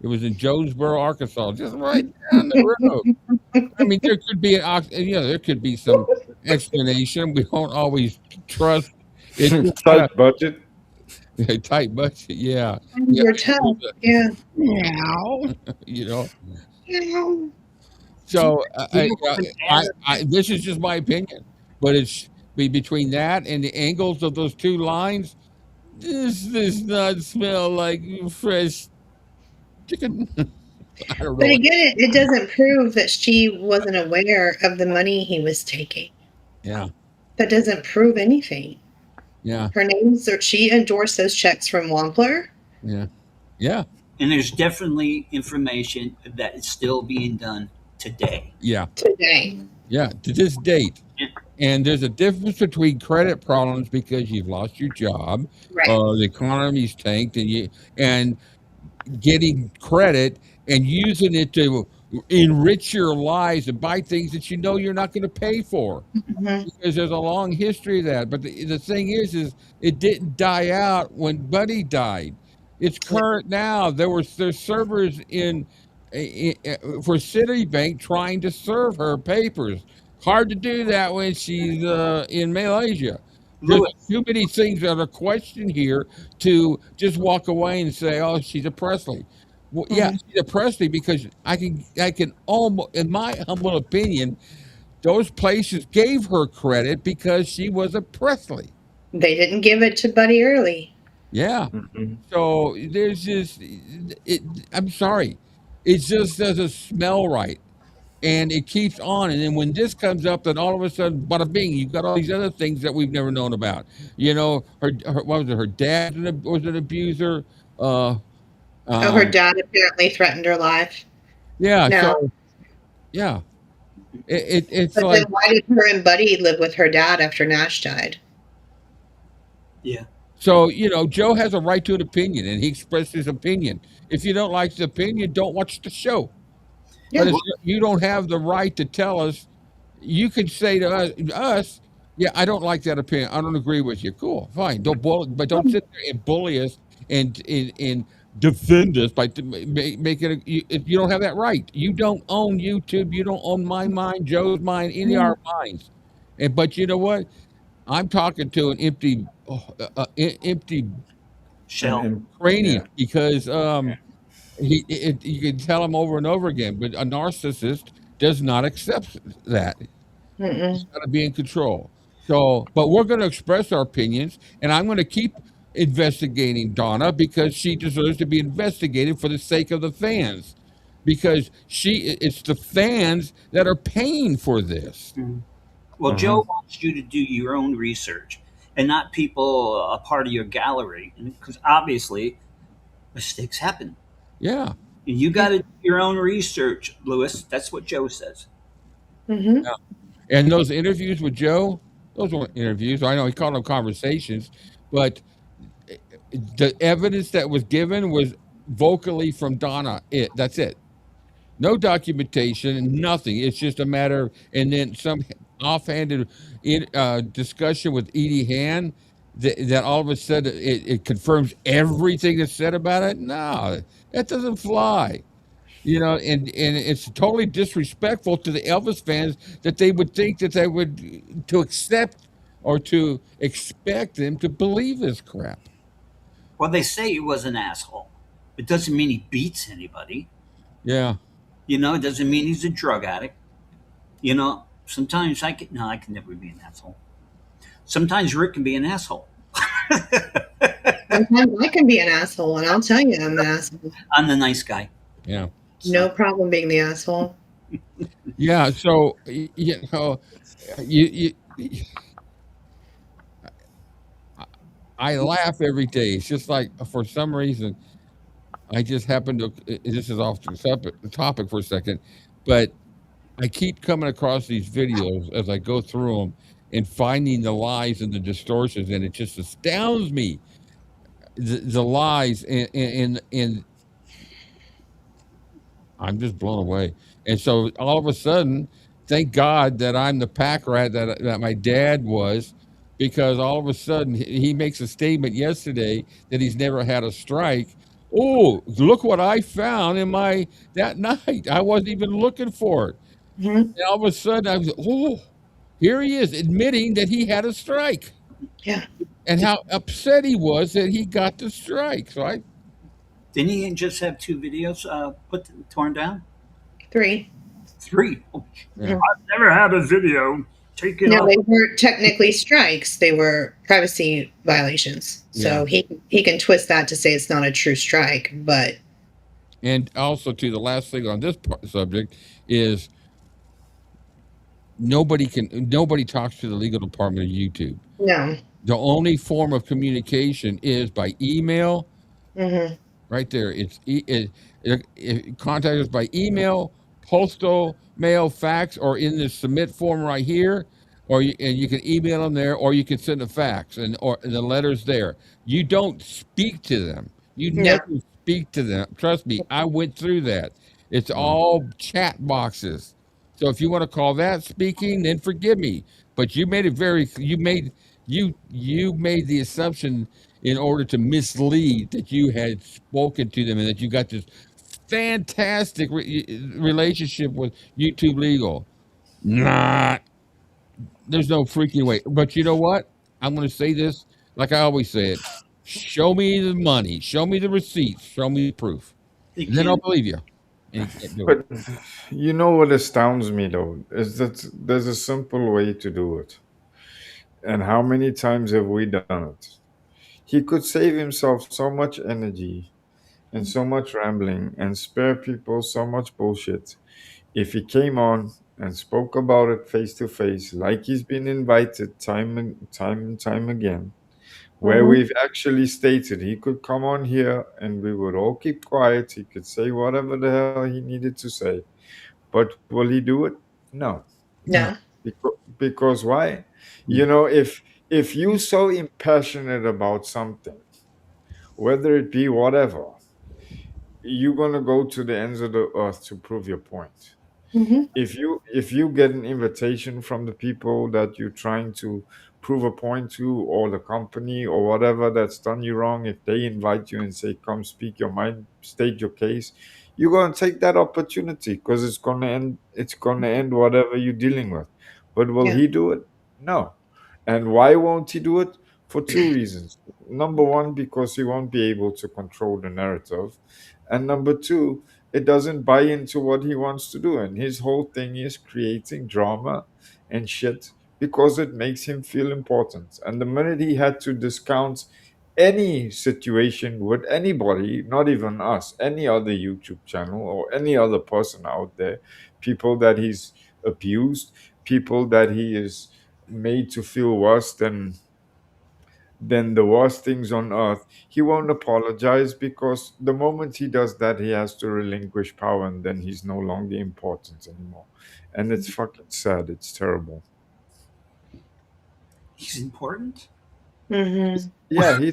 It was in Jonesboro, Arkansas, just right down the road. I mean, there could be there could be some explanation. We don't always trust it. Tight budget. Tight budget, yeah. You're tough. Yeah. You know. So this is just my opinion, but it's between that and the angles of those two lines. This does not smell like fresh chicken. I don't But know. again, it doesn't prove that she wasn't aware of the money he was taking. Yeah. That doesn't prove anything. Yeah. Her name's, she endorsed those checks from Wampler. Yeah. Yeah. And there's definitely information that is still being done today. Yeah. Today. Yeah. To this date. Yeah. And there's a difference between credit problems because you've lost your job, Right. or the economy's tanked, and getting credit and using it to enrich your lives and buy things that you know you're not going to pay for. Mhm. Because there's a long history of that. But the thing is it didn't die out when Buddy died. It's current now. There's servers for Citibank trying to serve her papers. Hard to do that when she's in Malaysia. There's Louis, too many things that are questioned here to just walk away and say, "Oh, she's a Presley." Well, yeah, she's a Presley because I can almost, in my humble opinion, those places gave her credit because she was a Presley. They didn't give it to Buddy Early. Yeah. So there's just, I'm sorry, it just doesn't smell right. And it keeps on. And then when this comes up, then all of a sudden, bada bing, you've got all these other things that we've never known about. You know, her what was it? Her dad was an abuser. Her dad apparently threatened her life. Yeah. No. So, yeah. It's But like, then why did her and Buddy live with her dad after Nash died? yeah. so, Joe has a right to an opinion, and he expressed his opinion. If you don't like his opinion, don't watch the show. Yeah. But you don't have the right to tell us. You can say to us, yeah, I don't like that opinion. I don't agree with you. Cool, fine. But don't sit there and bully us and defend us by make it. You don't have that right. You don't own YouTube. You don't own my mind, Joe's mind, any of our minds. But you know what? I'm talking to an empty Shell. cranium because you can tell him over and over again, but a narcissist does not accept that. He's got to be in control. So, but we're going to express our opinions, and I'm going to keep investigating Donna because she deserves to be investigated for the sake of the fans, because it's the fans that are paying for this. Well, Joe wants you to do your own research and not people a part of your gallery, because obviously mistakes happen. Yeah. And you got to do your own research, Louis. That's what Joe says. Mm-hmm. Yeah. And those interviews with Joe, those weren't interviews. I know he called them conversations, but the evidence that was given was vocally from Donna. That's it. No documentation, nothing. It's just a matter of, and then some offhanded discussion with Edie Han that all of a sudden it confirms everything that's said about it. No, that doesn't fly. And it's totally disrespectful to the Elvis fans that they would think that they would to accept or to expect them to believe this crap. Well, they say he was an asshole. It doesn't mean he beats anybody. Yeah. It doesn't mean he's a drug addict. Sometimes I can never be an asshole. Sometimes Rick can be an asshole. Sometimes I can be an asshole, and I'll tell you I'm an asshole. I'm the nice guy. Yeah. No problem being the asshole. Yeah. So, I laugh every day. It's just like, for some reason, I just happen to, this is off the topic for a second, but I keep coming across these videos as I go through them and finding the lies and the distortions, and it just astounds me, the lies, and I'm just blown away. And so all of a sudden, thank God that I'm the pack rat that my dad was, because all of a sudden he makes a statement yesterday that he's never had a strike. Oh, look what I found that night. I wasn't even looking for it. Mm-hmm. And all of a sudden I was, here he is admitting that he had a strike. Yeah. And how upset he was that he got the strike. So Didn't he just have 2 videos torn down? 3. 3. Oh, Yeah. I've never had a video taken No, off. they weren't technically strikes. They were privacy violations. So he can twist that to say it's not a true strike, but. And also, to the last thing on this subject is nobody talks to the legal department of YouTube. No. The only form of communication is by email. Mm-hmm. Right there. Contact us by email, postal, mail, fax, or in the submit form right here. And you can email them there, or you can send a fax, and the letters there. You don't speak to them. You No. never speak to them. Trust me, I went through that. It's all chat boxes. So if you want to call that speaking, then forgive me. But you made it very. You made the assumption in order to mislead that you had spoken to them and that you got this fantastic relationship with YouTube Legal. Nah, there's no freaking way. But you know what? I'm going to say this like I always say it. Show me the money. Show me the receipts. Show me the proof. They And then I'll can't. believe you. And you can't do it. But you know what astounds me though is that there's a simple way to do it. And how many times have we done it? He could save himself so much energy and so much rambling and spare people so much bullshit if he came on and spoke about it face to face, like he's been invited time and time again, where Mm-hmm. we've actually stated he could come on here and we would all keep quiet. He could say whatever the hell he needed to say. But will he do it? No. No. No. Because why? You know, if you're so impassionate about something, whether it be whatever, you're gonna go to the ends of the earth to prove your point. Mm-hmm. If you get an invitation from the people that you're trying to prove a point to, or the company or whatever that's done you wrong, if they invite you and say come speak your mind, state your case, you're going to take that opportunity because it's going to end whatever you're dealing with. But will Yeah. he do it? No. And why won't he do it? For two reasons. Number one, because he won't be able to control the narrative, and number two, it doesn't buy into what he wants to do. And his whole thing is creating drama and shit because it makes him feel important. And the minute he had to discount any situation with anybody, not even us, any other YouTube channel or any other person out there, people that he's abused, people that he is made to feel worse than the worst things on earth, he won't apologize because the moment he does that, he has to relinquish power and then he's no longer important anymore. And it's fucking sad. It's terrible. He's important. Mm-hmm. Yeah, he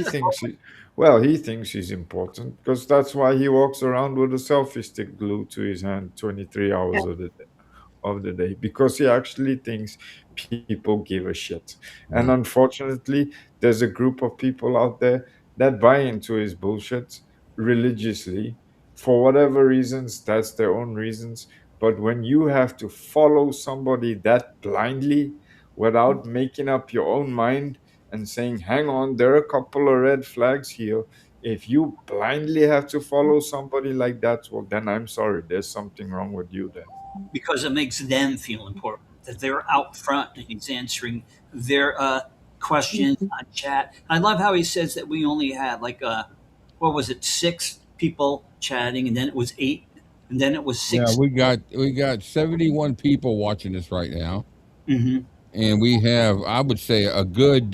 thinks he thinks he's important because that's why he walks around with a selfie stick glued to his hand 23 hours of the day, because he actually thinks people give a shit. And unfortunately, there's a group of people out there that buy into his bullshit religiously for whatever reasons. That's their own reasons. But when you have to follow somebody that blindly without making up your own mind and saying, hang on, there are a couple of red flags here. If you blindly have to follow somebody like that, well, then I'm sorry, there's something wrong with you then. Because it makes them feel important that they're out front and he's answering their questions on chat. I love how he says that we only had like what was it, 6 people chatting, and then it was 8, and then it was Yeah, 6. we got 71 people watching this right now. Hmm. And we have, I would say, a good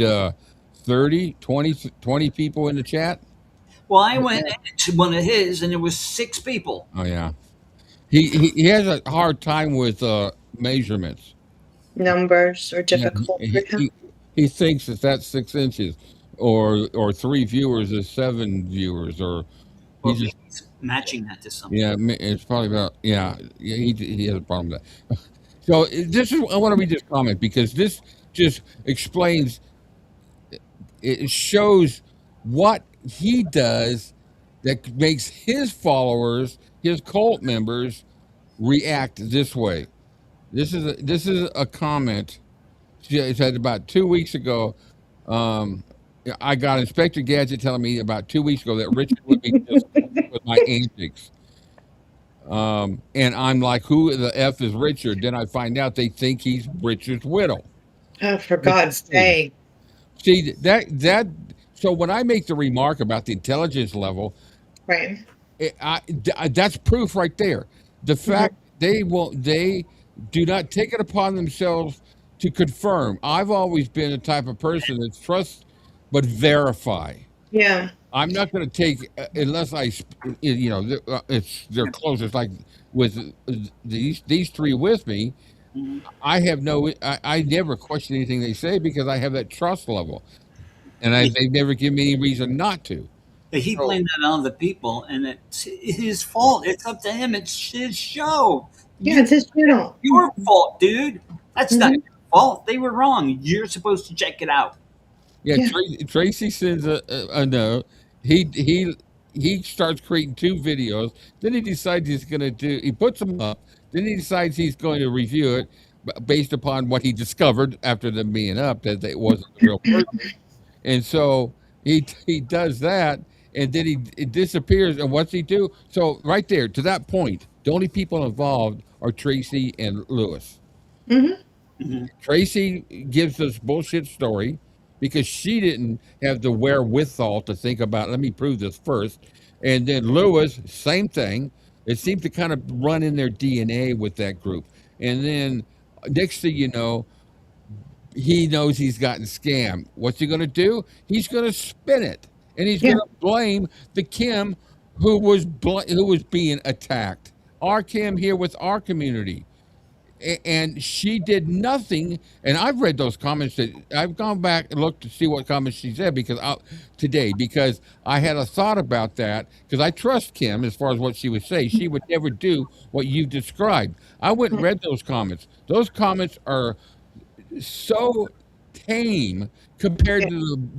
30, 20 people in the chat. Well, I went to one of his, and there was 6 people. Oh, yeah. He has a hard time with measurements. Numbers are Yeah, difficult for him. he thinks that that's 6 inches, or 3 viewers is 7 viewers, or Well, he maybe just he's matching that to something. yeah. It's probably about he has a problem with that. So this is I want to read this comment because this just explains. It shows what he does that makes his followers, his cult members, react this way. This is a comment she said about 2 weeks ago. Um, I got Inspector Gadget telling me about 2 weeks ago that Richard would be disappointed with my antics. And I'm like, who the F is Richard? Then I find out they think he's Richard's widow. Oh, for God's sake. See that. So when I make the remark about the intelligence level, Right. that's proof right there. The fact they do not take it upon themselves to confirm. I've always been a type of person that trusts but verify. Yeah. I'm not going to take unless it's they're close. It's like with these three with me. Mhm. I have no. I never question anything they say because I have that trust level, and they've never given me any reason not to. He So blamed that on the people, and it's his fault. It's up to him. It's his show. Yeah, You, it's his channel. your fault, dude. That's not Hmm. your fault. They were wrong. You're supposed to check it out. yeah, Yeah. Tracy sends a note. He starts creating two videos. Then he decides he's going to do. He puts them up. Then he decides he's going to review it based upon what he discovered after them being up that it wasn't the real person. And so he does that, and then he it disappears. And what's he do? So right there to that point, the only people involved are Tracy and Lewis. Hmm. Mhm. Tracy gives this bullshit story because she didn't have the wherewithal to think about, let me prove this first. And then Lewis, same thing. It seems to kind of run in their DNA with that group. And then next thing you know, he knows he's gotten scammed. What's he going to do? He's going to spin it, and he's Yeah. going to blame the Kim who was being attacked. Our Kim here with our community, and she did nothing. And I've read those comments that I've gone back and looked to see what comments she said today because I had a thought about that because I trust Kim as far as what she would say. She would never do what you described. I went and read those comments. Those comments are so tame compared Yeah.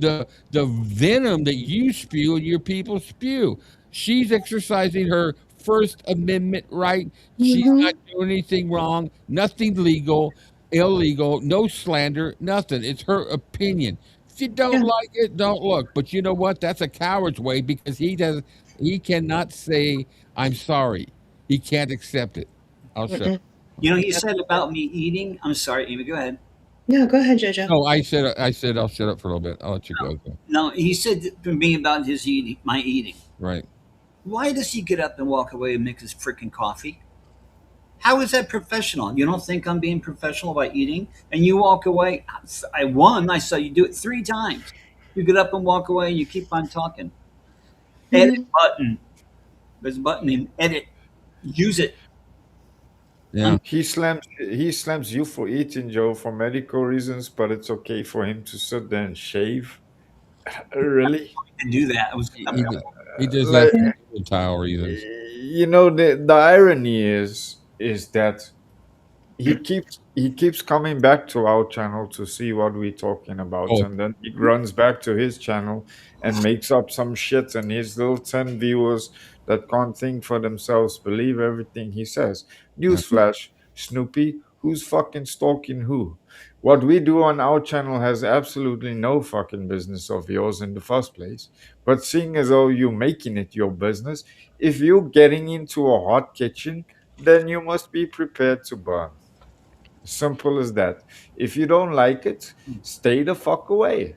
to the venom that you spew and your people spew. She's exercising her First Amendment right. She's Hmm. not doing anything wrong, nothing legal, illegal, no slander, nothing. It's her opinion. If you don't Yeah. like it, don't look. But you know what? That's a coward's way because he cannot say I'm sorry. He can't accept it. I'll shut. Mm-mm. You know, he said about me eating. I'm sorry, Amy. Go ahead. No, go ahead, Jojo. No, I said I'll shut up for a little bit. I'll let you go. No, he said to me about his eating, my eating. Right. Why does he get up and walk away and make his freaking coffee? How is that professional? You don't think I'm being professional by eating? And you walk away. I won. I saw you do it 3 times. You get up and walk away and you keep on talking. Edit Hmm. button. There's a button in edit. Use it. Yeah. He slams you for eating, Joe, for medical reasons, but it's okay for him to sit there and shave. Really? And do that. I was He, I'm, he, he does that Like, for towel reasons. the irony is that he keeps coming back to our channel to see what we're talking about, Oh, and then he runs back to his channel and makes up some shit, and his little 10 viewers that can't think for themselves believe everything he says. yeah. Newsflash, Snoopy, who's fucking stalking who? What we do on our channel has absolutely no fucking business of yours in the first place. But seeing as though you're making it your business, if you're getting into a hot kitchen, then you must be prepared to burn. Simple as that. If you don't like it, stay the fuck away.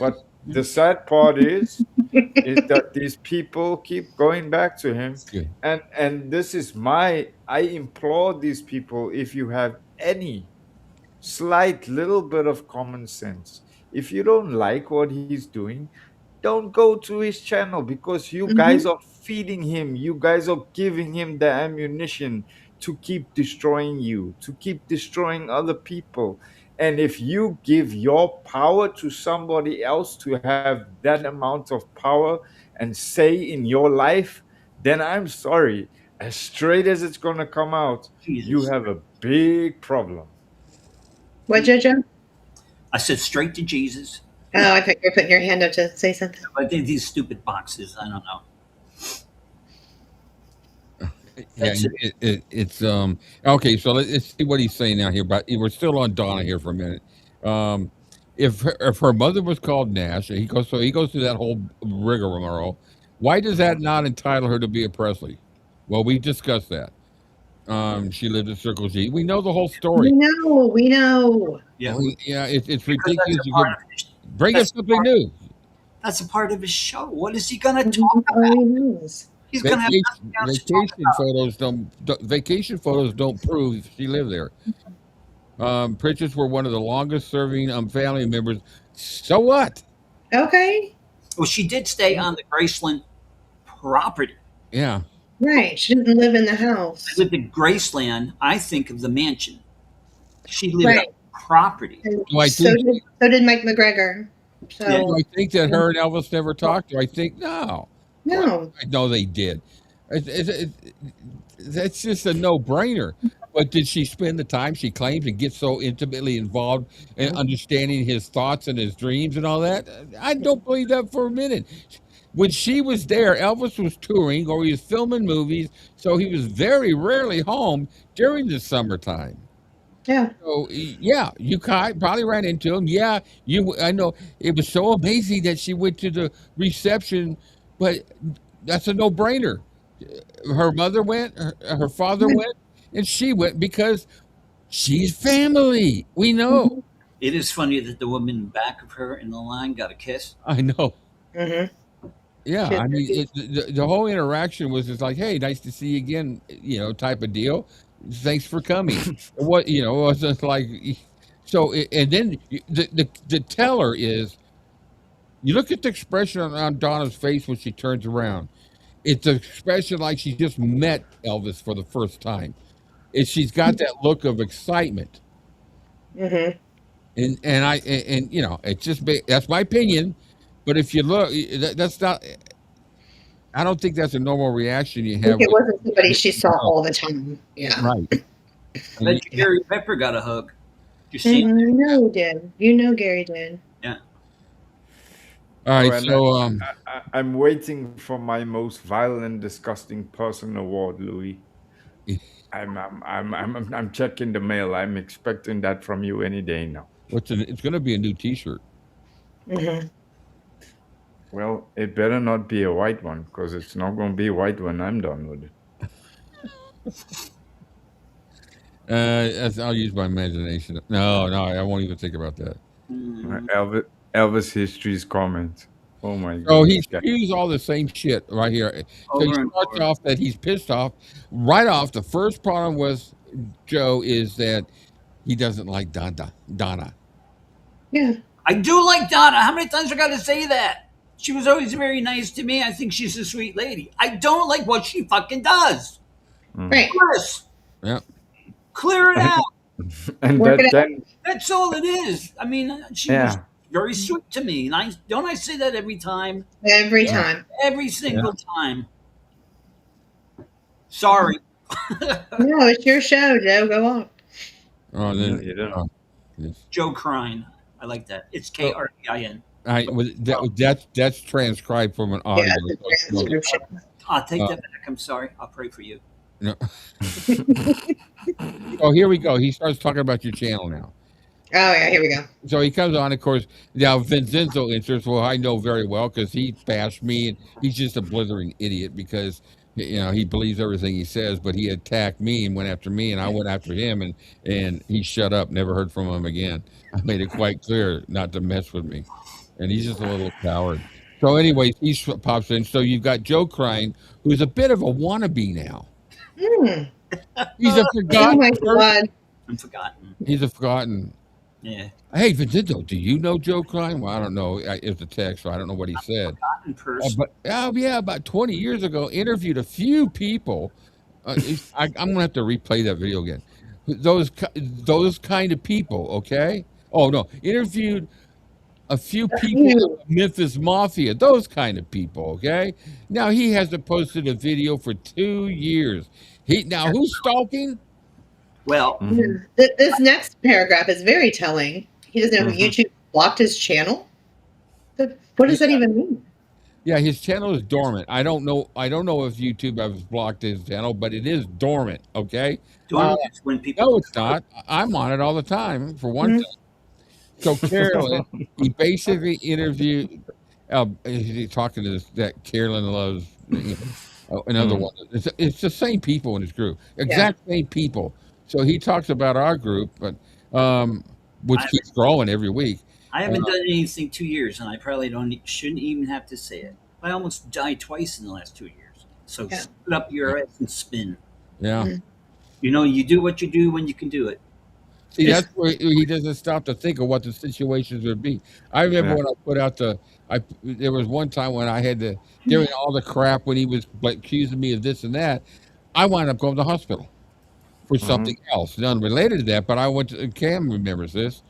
But the sad part is that these people keep going back to him, Good. and this is I implore these people, if you have any slight little bit of common sense, if you don't like what he's doing, don't go to his channel, because you guys Hmm. are feeding him, you guys are giving him the ammunition to keep destroying you, to keep destroying other people. And if you give your power to somebody else to have that amount of power and say in your life, then I'm sorry, as straight as it's going to come out, you Jesus. have a big problem. What, Jojo? I said straight to Jesus. Oh, I thought you were putting your hand up to say something. I did these stupid boxes. I don't know. Yeah, That's it. it's okay. So let's see what he's saying now here. But we're still on Donna here for a minute. Um, if her mother was called Nash, he goes through that whole rigmarole. Why does that not entitle her to be a Presley? Well, we discussed that. She lived at Circle G. We know the whole We story. know. We know. Yeah. Yeah, it's Because ridiculous. You could bring us that's a something part, new. that's a part of his show. What is he going to He talk about? already knows. He's going to have Vacation, nothing else to talk about. vacation photos don't prove she lived there. Pritchards were one of the longest serving family members. So what? Okay. Well, she did stay on the Graceland property. Yeah. Right. She didn't live in the I house. lived in Graceland. I think of the mansion. She lived on Right. property. And Do I so think? did Mike McGregor. Yeah. Do So I think that her and Elvis never talked? Do I think no? no. No, they did. That's just a no-brainer. But did she spend the time she claims and get so intimately involved in understanding his thoughts and his dreams and all that? I don't believe that for a minute. When she was there, Elvis was touring or he was filming movies, so he was very rarely home during the summertime. Yeah. So yeah, you probably ran into him. Yeah, I know it was so amazing that she went to the reception, but that's a no-brainer. Her mother went, her father went, and she went because she's family. We know. It is funny that the woman in back of her in the line got a kiss. I know. Mm-hmm. Yeah, I mean, the whole interaction was just like, "Hey, nice to see you again," type of deal. Thanks for coming. What it was just like, so, and then the teller is, you look at the expression on Donna's face when she turns around. It's an expression like she just met Elvis for the first time. She's got that look of excitement, Mm-hmm. and it's just that's my opinion. But if you look, that's not. I don't think that's a normal reaction you I have. think it wasn't somebody she saw all the time. Yeah. Right. I bet you Gary Pepper got a hug. You see? You know he did. You know Gary did. Yeah. All right. and So I'm waiting for my most violent, disgusting person award, Louis. I'm checking the mail. I'm expecting that from you any day now. it's going to be a new T-shirt. Mm-hmm. Well, it better not be a white one, because it's not going to be white when I'm done with it. I'll use my imagination. No, I won't even think about that. Elvis History's comment. Oh my God. Oh, he spews all the same shit right here. So he Over and starts over. off that he's pissed off. Right off, the first problem with Joe is that he doesn't like Donna. Yeah. I do like Donna. How many times I got to say that? She was always very nice to me. I think she's a sweet lady. I don't like what she fucking does. Right. Chris, Yeah. clear it out. And Work that it out. can, That's all it is. I mean, she was very sweet to me. And I say that every time, Every time. every single time. Sorry. No, it's your show, Joe. Go on. Oh, then you don't. yes. Joe Krein. I like that. It's Krein. That's transcribed from an audio. Yeah, it's a transcription. I'll take that back. I'm sorry. I'll pray for you. No. Oh, here we go. He starts talking about your channel now. Oh, yeah, here we go. So he comes on, of course. Now Vincenzo enters. Well, I know very well because he bashed me, and he's just a blithering idiot because he believes everything he says. But he attacked me and went after me, and I went after him, and he shut up. Never heard from him again. I made it quite clear not to mess with me, and he's just a little coward. So, anyways, he pops in. So you've got Joe Krein, who's a bit of a wannabe now. Mm. He's a Oh forgotten. my person. God. I'm forgotten. He's a forgotten. Yeah. Hey, Vincenzo, do you know Joe Krein? Well, I don't know. It's a text, so I don't know what he said. Forgotten person. But about 20 years ago, interviewed a few people. I'm gonna have to replay that video again. Those kind of people, okay? Oh no, interviewed a few people in the Memphis Mafia, those kind of people, okay? Now he hasn't posted a video for 2 years. Who's stalking? Well, This next paragraph is very telling. He doesn't know if YouTube blocked his channel. What does that even mean? Yeah, his channel is dormant. I don't know if YouTube has blocked his channel, but it is dormant. Okay. dormant is when people. No, it's not. I'm on it all the time. For one thing. So Carolyn, he basically interviewed. He's talking to that Carolyn loves. Another one. It's the same people in his group. Exact same people. So he talks about our group, but which keeps growing every week. I haven't done anything 2 years, and I probably shouldn't even have to say it. I almost died twice in the last 2 years. So split up your ass and spin. Yeah. You do what you do when you can do it. See, that's where he doesn't stop to think of what the situations would be. I remember Yeah. when I put out there was one time when I had to, during all the crap when he was like accusing me of this and that, I wound up going to the hospital for Hmm. something else, unrelated to that. But I went to Cam remembers this.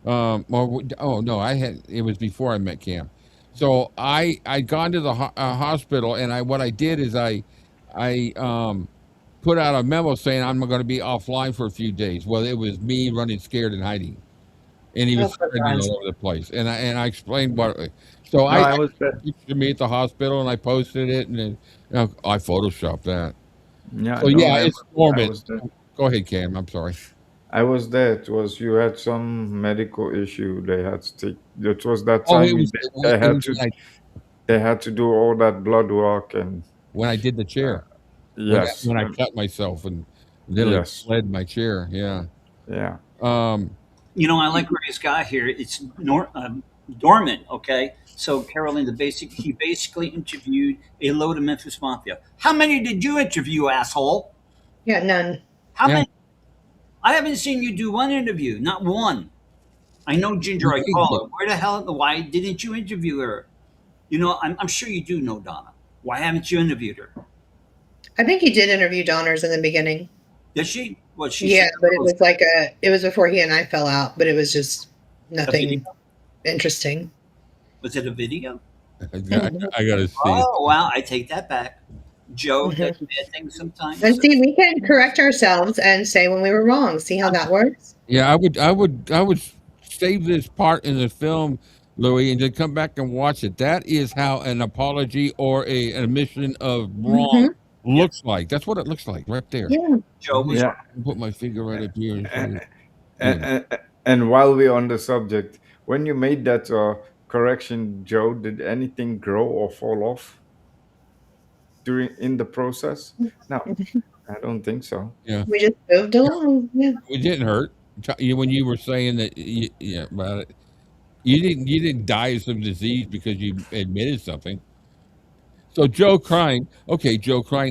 Oh no, it was before I met Cam. So I'd gone to the hospital, and what I did is I put out a memo saying I'm going to be offline for a few days. Well, it was me running scared and hiding, and he Oh, was for spreading it God's all sake. over the place. And I explained what. So No, I I was there. pictured me at the hospital, and I posted it, and then I photoshopped that. Yeah, So no, yeah, it's I dormant. was there. Go ahead, Cam. I'm sorry. I was there. It was you had some medical issue they had to take. It was that Oh, time it was they had to do all that blood work and when I did the uh, chair. yes, When I cut myself and literally yes, bled my chair. Yeah. yeah. Um. I like where he's got here. It's dormant. Okay, so Carolyn, he basically interviewed a load of Memphis Mafia. How many did you interview, asshole? Yeah, none. How Yeah. many? I haven't seen you do one interview, not one. I know Ginger. I Okay, call her. Where the hell? Why didn't you interview her? I'm sure you do know Donna. Why haven't you interviewed her? I think he did interview Donners in the beginning. Did she? What she Yeah, said? but it was like it was before he and I fell out, but it was just A nothing video? interesting. Was it a video? I gotta see. Oh wow, I take that back. Joe does bad things sometimes. And see, we can correct ourselves and say when we were wrong. See how that works? Yeah, I would save this part in the film, Louis, and then come back and watch it. That is how an apology or an admission of wrong looks like. That's what it looks like right there. Yeah. Joe was Yeah. Put my finger right up here. And show you. And while we're on the subject, when you made that correction, Joe, did anything grow or fall off in the process? No, I don't think so. Yeah, We just moved along. Yeah. it didn't hurt. When you were saying that, about it, you didn't die of some disease because you admitted something. So Joe Krein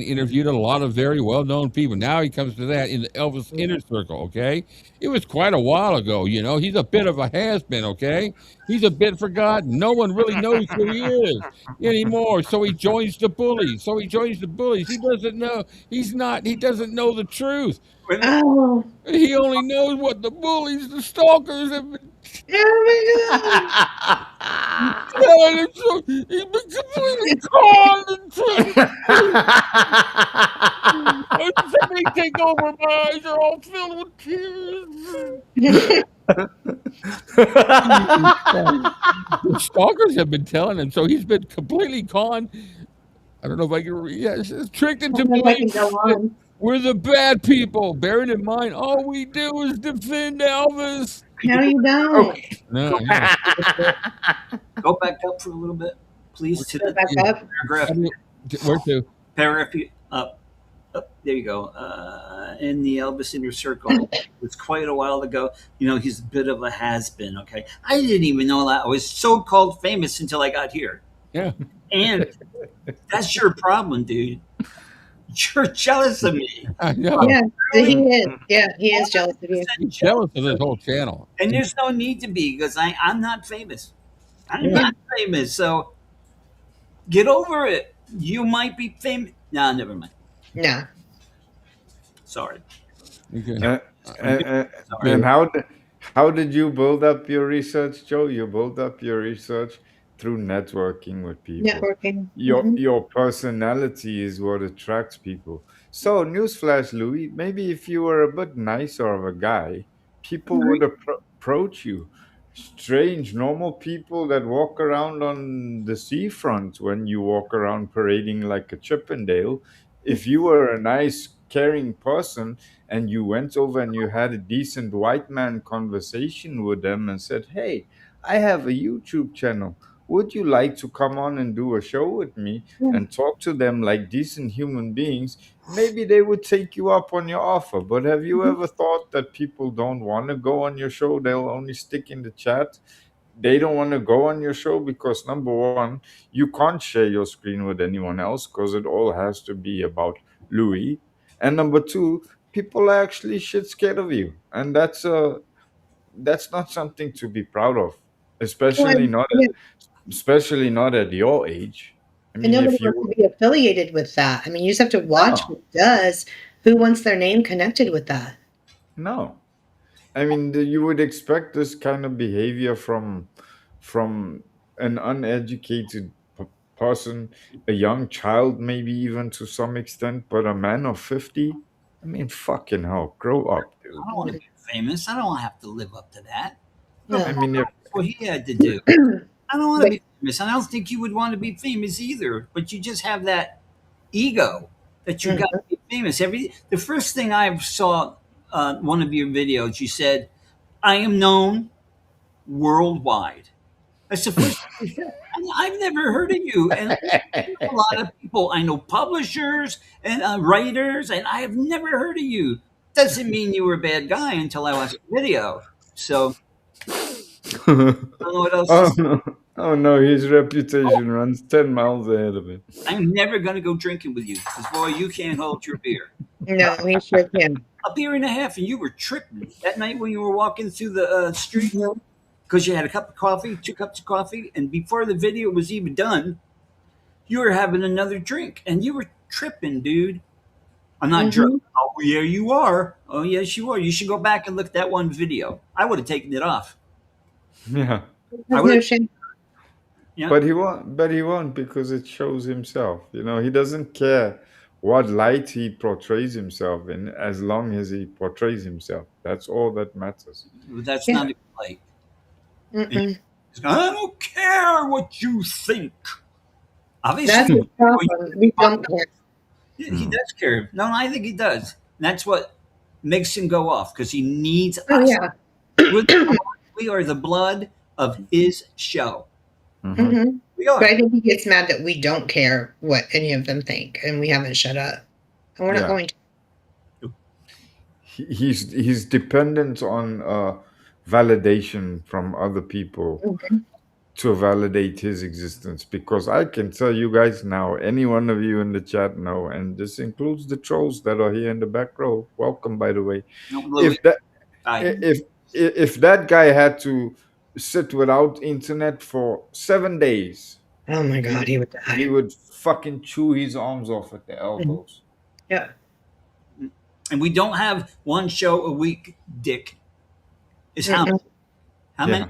interviewed a lot of very well-known people. Now he comes to that in the Elvis inner circle, okay? It was quite a while ago, He's a bit of a has-been, okay? He's a bit forgotten. No one really knows who he is anymore. So he joins the bullies. He doesn't know. He doesn't know the truth. Oh. He only knows what the bullies, the stalkers have been Oh telling him. So he's been completely conned and tricked. And somebody take over, my eyes are all filled with tears. The stalkers have been telling him, so he's been completely conned. I don't know if I can. It's tricked into my God. I can believing go that on. we're the bad people. Bearing in mind, all we do is defend Elvis. No, you don't. No, yeah. Go back up for a little bit, please, to Go the back up. paragraph. Where to? Paragraph up. There you go. In the Elvis inner circle, it was quite a while ago. He's a bit of a has-been. Okay, I didn't even know that I was so-called famous until I got here, Yeah. and that's your problem, dude. You're jealous of me. I know. Yeah, he is. Yeah, he is jealous of you. He's jealous of this whole channel. And there's no need to be because I'm not famous. I'm Yeah. not famous. So get over it. You might be famous. No, never mind. No. Sorry. Okay. And how did you build up your research, Joe? You build up your research through networking with people. Networking. Your personality is what attracts people. So, newsflash, Louis, maybe if you were a bit nicer of a guy, people would approach you. Strange, normal people that walk around on the seafront when you walk around parading like a Chippendale. If you were a nice, caring person and you went over and you had a decent white man conversation with them and said, "Hey, I have a YouTube channel. Would you like to come on and do a show with me and talk to them like decent human beings?" Maybe they would take you up on your offer. But have you ever thought that people don't want to go on your show? They'll only stick in the chat. They don't want to go on your show because, number one, you can't share your screen with anyone else because it all has to be about Louis. And number two, people are actually shit scared of you, and that's not something to be proud of, Well, especially not yeah, at your age. I and mean, nobody if wants you to be affiliated with that. I mean, you just have to watch no, who does. Who wants their name connected with that? no, I mean, you would expect this kind of behavior from an uneducated person, a young child, maybe even to some extent, but a man of 50. I mean, fucking hell, grow up, dude. I don't want to be famous. I don't want to have to live up to that. I No. mean, if That's what he had to do. I don't want to But be famous. And I don't think you would want to be famous either. But you just have that ego that you got to be famous. The first thing I saw one of your videos, you said, "I am known worldwide." That's the first thing you said. And I've never heard of you, and a lot of people I know, publishers and writers, and I have never heard of you. Doesn't mean you were a bad guy until I watched the video. So I don't know what else to oh say. no, oh no, his reputation runs 10 miles ahead of it. I'm never going to go drinking with you because, boy, you can't hold your beer. no, he sure can. A beer and a half, and you were tripping that night when you were walking through the street because you had a cup of coffee, 2 cups of coffee, and before the video was even done, you were having another drink, and you were tripping, dude. I'm not joking. Oh, yeah, you are. Oh, yes, you are. You should go back and look at that one video. I would have taken it off. Yeah, I There's would no have, shame. yeah. but he won't. But he won't because it shows himself. You know, he doesn't care what light he portrays himself in, as long as he portrays himself. That's all that matters. That's Yeah. not even like. Mm-mm. I don't care what you think. That's Obviously, the problem. We don't care. he does care. No, I think he does. And that's what makes him go off because he needs Oh us. yeah. We are the blood of his show. hmm We are. But I think he gets mad that we don't care what any of them think, and we haven't shut up, and we're not Yeah. going to. He's dependent on validation from other people to validate his existence, because I can tell you guys now, any one of you in the chat know, and this includes the trolls that are here in the back row. Welcome, by the way. No, Louis, If that I- if that guy had to sit without internet for 7 days, Oh my God, he would he die. would fucking chew his arms off at the elbows. Yeah. and we don't have one show a week, Dick. It's how many? How many?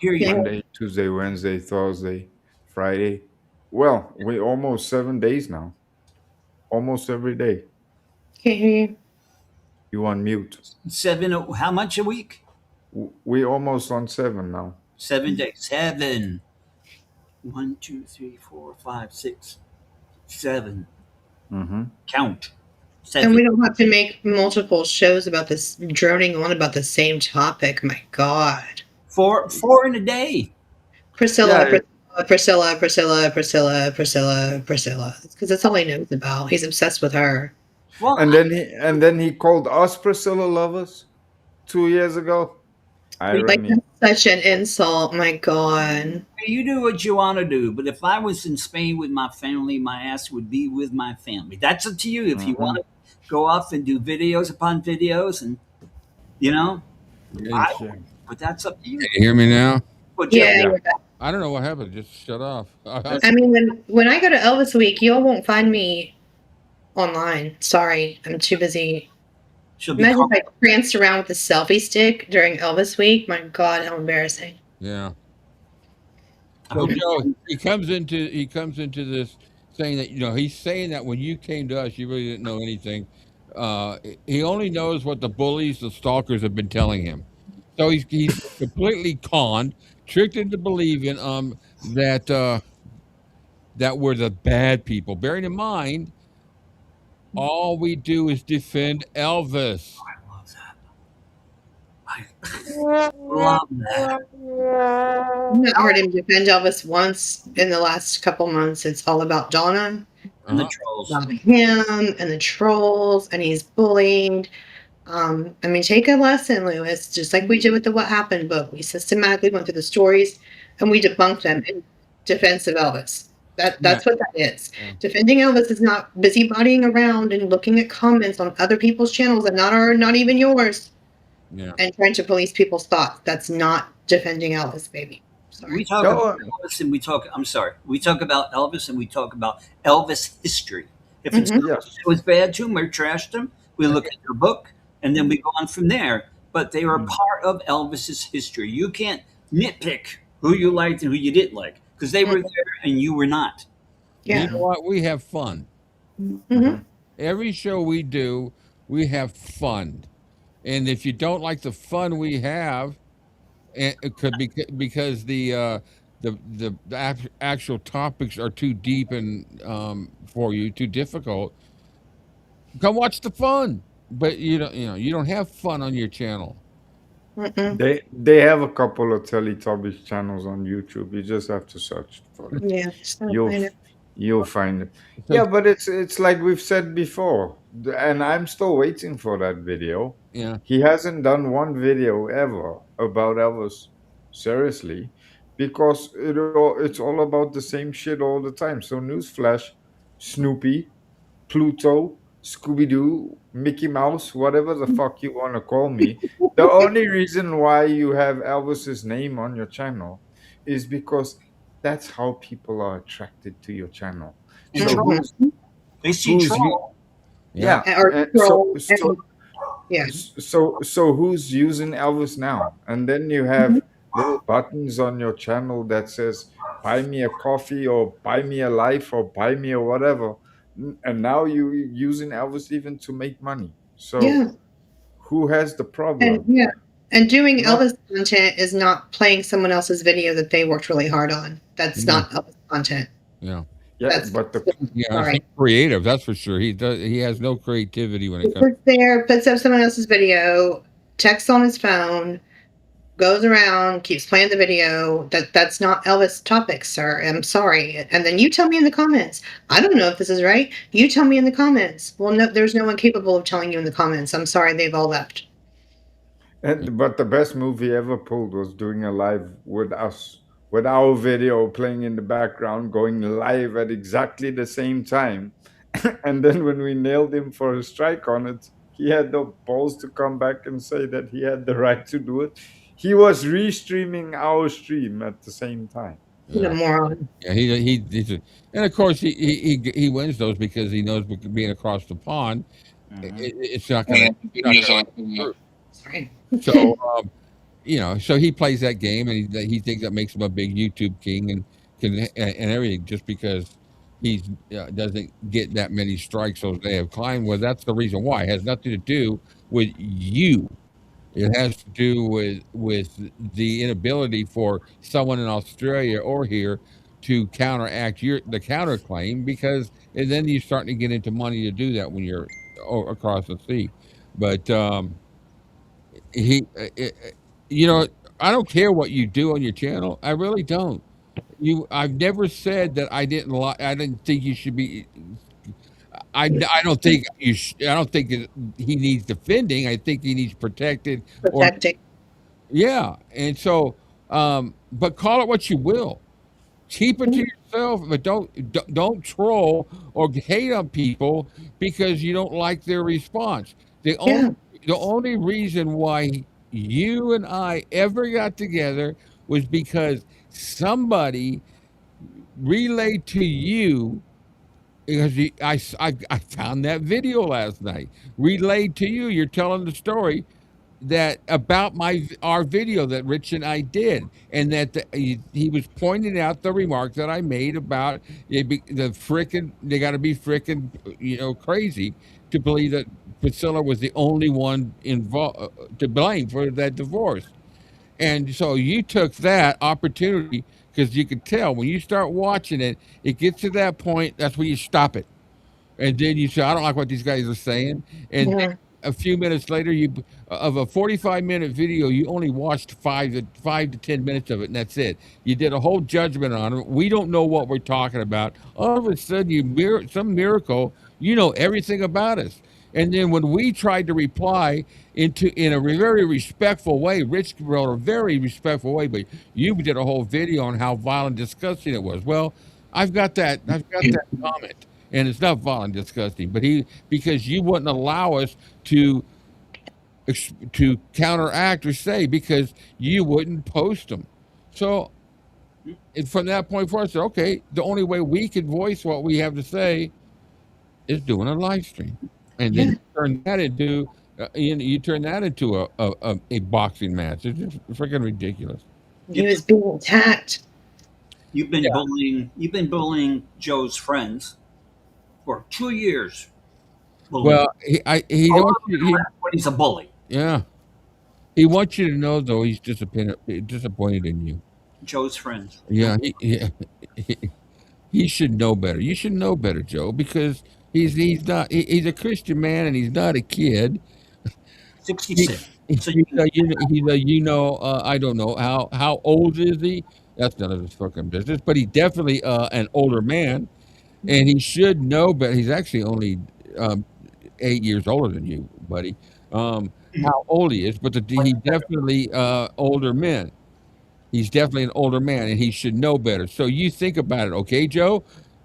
Here you go. Monday, Tuesday, Wednesday, Thursday, Friday. Well, we almost 7 days now. Almost every day. Can't hear you. You on mute. 7. How much a week? We almost on 7 now. 7 days. 7. 1, 2, 3, 4, 5, 6, 7. Count. 7. And we don't have to make multiple shows about this, droning on about the same topic. My God. 4 in a day. Priscilla, Yeah, Priscilla, because that's all he knows about. He's obsessed with her. Well, And then he called us Priscilla lovers 2 years ago. Like, Irony. that's such an insult. My God. you do what you want to do, but if I was in Spain with my family, my ass would be with my family. That's up to you. If you want to go off and do videos upon videos, and but that's up to you. Can you hear me now? But Yeah. I don't know what happened. It just shut off. I mean, when I go to Elvis Week, y'all won't find me online. Sorry, I'm too busy. she'll be Imagine if I pranced around with a selfie stick during Elvis Week. My God, how embarrassing. Yeah. I Well, hope Joe, he comes into this saying that he's saying that when you came to us, you really didn't know anything. He only knows what the bullies, the stalkers have been telling him. So he's completely conned, tricked into believing that we're the bad people. Bearing in mind, all we do is defend Elvis. I love that. I've not heard him defend Elvis once in the last couple months. It's all about Donna, And the trolls. about him, and the trolls, and he's bullied. I mean, take a lesson, Lewis, just like we did with the What Happened book. We systematically went through the stories and we debunked them in defense of Elvis. That's what that is. Defending Elvis is not busybodying around and looking at comments on other people's channels and not even yours. Yeah. And trying to police people's thoughts. That's not defending Elvis, baby. Sorry. We talk about Elvis and we talk. I'm sorry. We talk about Elvis and we talk about Elvis history. If it's Yes. it was bad to him or trashed him, we look at their book and then we go on from there. But they are part of Elvis's history. You can't nitpick who you liked and who you didn't like because they were there and you were not. Yeah. You know what? We have fun. Mm-hmm. Every show we do, we have fun. And if you don't like the fun we have, it could be because the actual topics are too deep and for you, too difficult. Come watch the fun, but you don't have fun on your channel. They have a couple of Teletubbies channels on YouTube. You just have to search for it. Yeah. You'll find it. So- Yeah, but it's like we've said before, and I'm still waiting for that video. Yeah. He hasn't done one video ever about Elvis, seriously, because it's all about the same shit all the time. So newsflash, Snoopy, Pluto, Scooby-Doo, Mickey Mouse, whatever the fuck you want to call me. The only reason why you have Elvis's name on your channel is because that's how people are attracted to your channel. And So troll. who's, They see who's troll. yeah, Or and troll. Yeah. so who's using Elvis now? And then you have little buttons on your channel that says buy me a coffee or buy me a life or buy me a whatever. And now you're using Elvis even to make money. So Yeah. who has the problem? And doing Not- Elvis content is not playing someone else's video that they worked really hard on. That's not Elvis content. Yeah. Yeah, That's- but the Yeah. All He's right. creative, that's for sure. He has no creativity when it He comes. sits there, puts up someone else's video, texts on his phone, goes around, keeps playing the video. That's not Elvis topics, sir. I'm sorry. And then you tell me in the comments. I don't know if this is right. You tell me in the comments. Well, no, there's no one capable of telling you in the comments. I'm sorry, they've all left. But the best movie ever pulled was doing a live with us, with our video playing in the background, going live at exactly the same time. And then when we nailed him for a strike on it, he had the balls to come back and say that he had the right to do it. He was restreaming our stream at the same time. He's a moron. Yeah, and of course he wins those because he knows being across the pond, it's not going to. Sorry. So so he plays that game and he thinks that makes him a big YouTube king and everything just because he doesn't get that many strikes those day of Klein. Well, that's the reason why. It has nothing to do with you. It has to do with the inability for someone in Australia or here to counteract the counterclaim, because and then you're starting to get into money to do that when you're across the sea. But I don't care what you do on your channel. I really don't. I've never said that I didn't think you should be. I don't think I don't think he needs defending. I think he needs protected. Protecting. Yeah, and so, but call it what you will. Keep it to yourself, but don't troll or hate on people because you don't like their response. The only reason why you and I ever got together was because somebody relayed to you, because I found that video last night, relayed to you. You're telling the story that about our video that Rich and I did, and that he was pointing out the remark that I made about they got to be frickin' crazy to believe that Priscilla was the only one involved to blame for that divorce. And so you took that opportunity, because you could tell when you start watching it, it gets to that point, that's when you stop it. And then you say, I don't like what these guys are saying. And then a few minutes later, of a 45-minute video, you only watched 5 to 10 minutes of it, and that's it. You did a whole judgment on it. We don't know what we're talking about. All of a sudden, some miracle, you know everything about us. And then when we tried to reply in a very respectful way, Rich wrote a very respectful way, but you did a whole video on how violent and disgusting it was. Well, I've got that. I've got that comment, and it's not violent, disgusting. But because you wouldn't allow us to counteract or say because you wouldn't post them. So, and from that point forward, I said, okay, the only way we can voice what we have to say is doing a live stream, and then Yeah. you turn that into you turn that into a boxing match. It's just freaking ridiculous. He was being attacked. You've been bullying. You've been bullying Joe's friends for 2 years. Bullying. Well, he wants you, But he's a bully. yeah, he wants you to know though he's disappointed in you. Joe's friends. Yeah, he should know better. You should know better, Joe, because he's not he's a Christian man and he's not a kid. 66. So I don't know how old is he? That's none of his fucking business. But he's definitely an older man, and he should know. But he's actually only 8 years older than you, buddy. How old he is? But he definitely older man. He's definitely an older man, and he should know better. So you think about it, okay, Joe?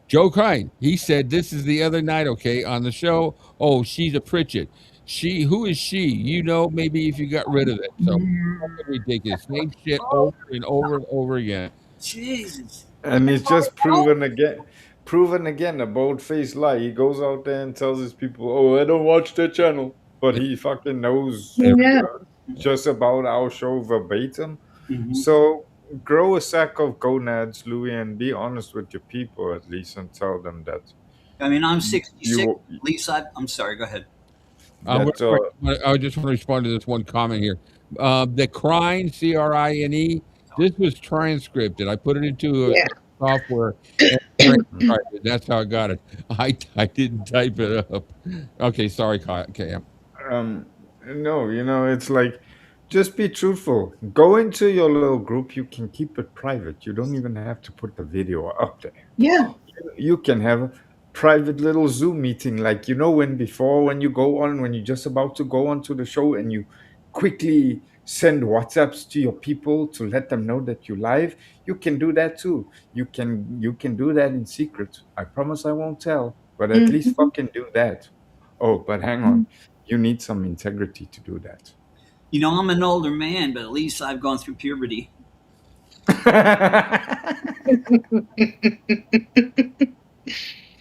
Joe Krein, he said this is the other night, okay, on the show. Oh, she's a Pritchett. Who is she? You know, maybe if you got rid of it. So fucking ridiculous. Same shit over and over and over again. Jesus. And it's just proven again, a bold-faced lie. He goes out there and tells his people, "Oh, I don't watch their channel," but he fucking knows Yeah. just about our show verbatim. Mhm. So grow a sack of gonads, Louis, and be honest with your people at least, and tell them that I mean, I'm 66. you. At least I'm sorry. Go ahead. That, I just want to respond to this one comment here. The Krein, Crine, this was transcripted. I put it into a software. And that's how I got it. I didn't type it up. Okay, sorry, Cam. No, it's like, just be truthful. Go into your little group. You can keep it private. You don't even have to put the video up there. Yeah. You can have a private little Zoom meeting, like when you're just about to go onto the show, and you quickly send WhatsApps to your people to let them know that you're live. You can do that too. You can do that in secret. I promise I won't tell, but at least fucking do that. Oh, but hang on. You need some integrity to do that. You know, I'm an older man, but at least I've gone through puberty.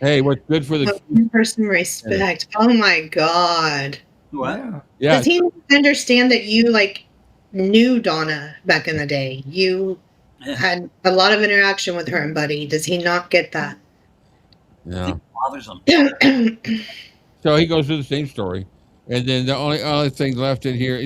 Hey, what's good for the person respect? Oh my God. What? Yeah. Does he understand that you knew Donna back in the day? You had a lot of interaction with her and Buddy. Does he not get that? Yeah. It bothers him. So he goes through the same story, and then the only other thing left in here,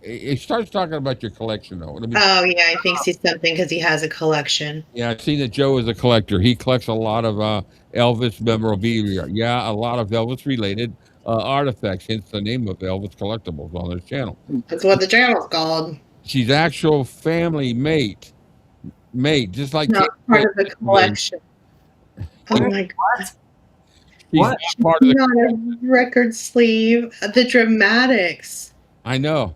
he starts talking about your collection, though. Oh yeah, I think he's something because he has a collection. Yeah, I've seen that Joe is a collector. He collects a lot of Elvis memorabilia. Yeah, a lot of Elvis-related artifacts, hence the name of Elvis Collectibles on his channel. That's what the channel's called. She's actual family mate, just like Not part of the collection. Oh my God. What? She's not part of the Not a record sleeve. The Dramatics. I know.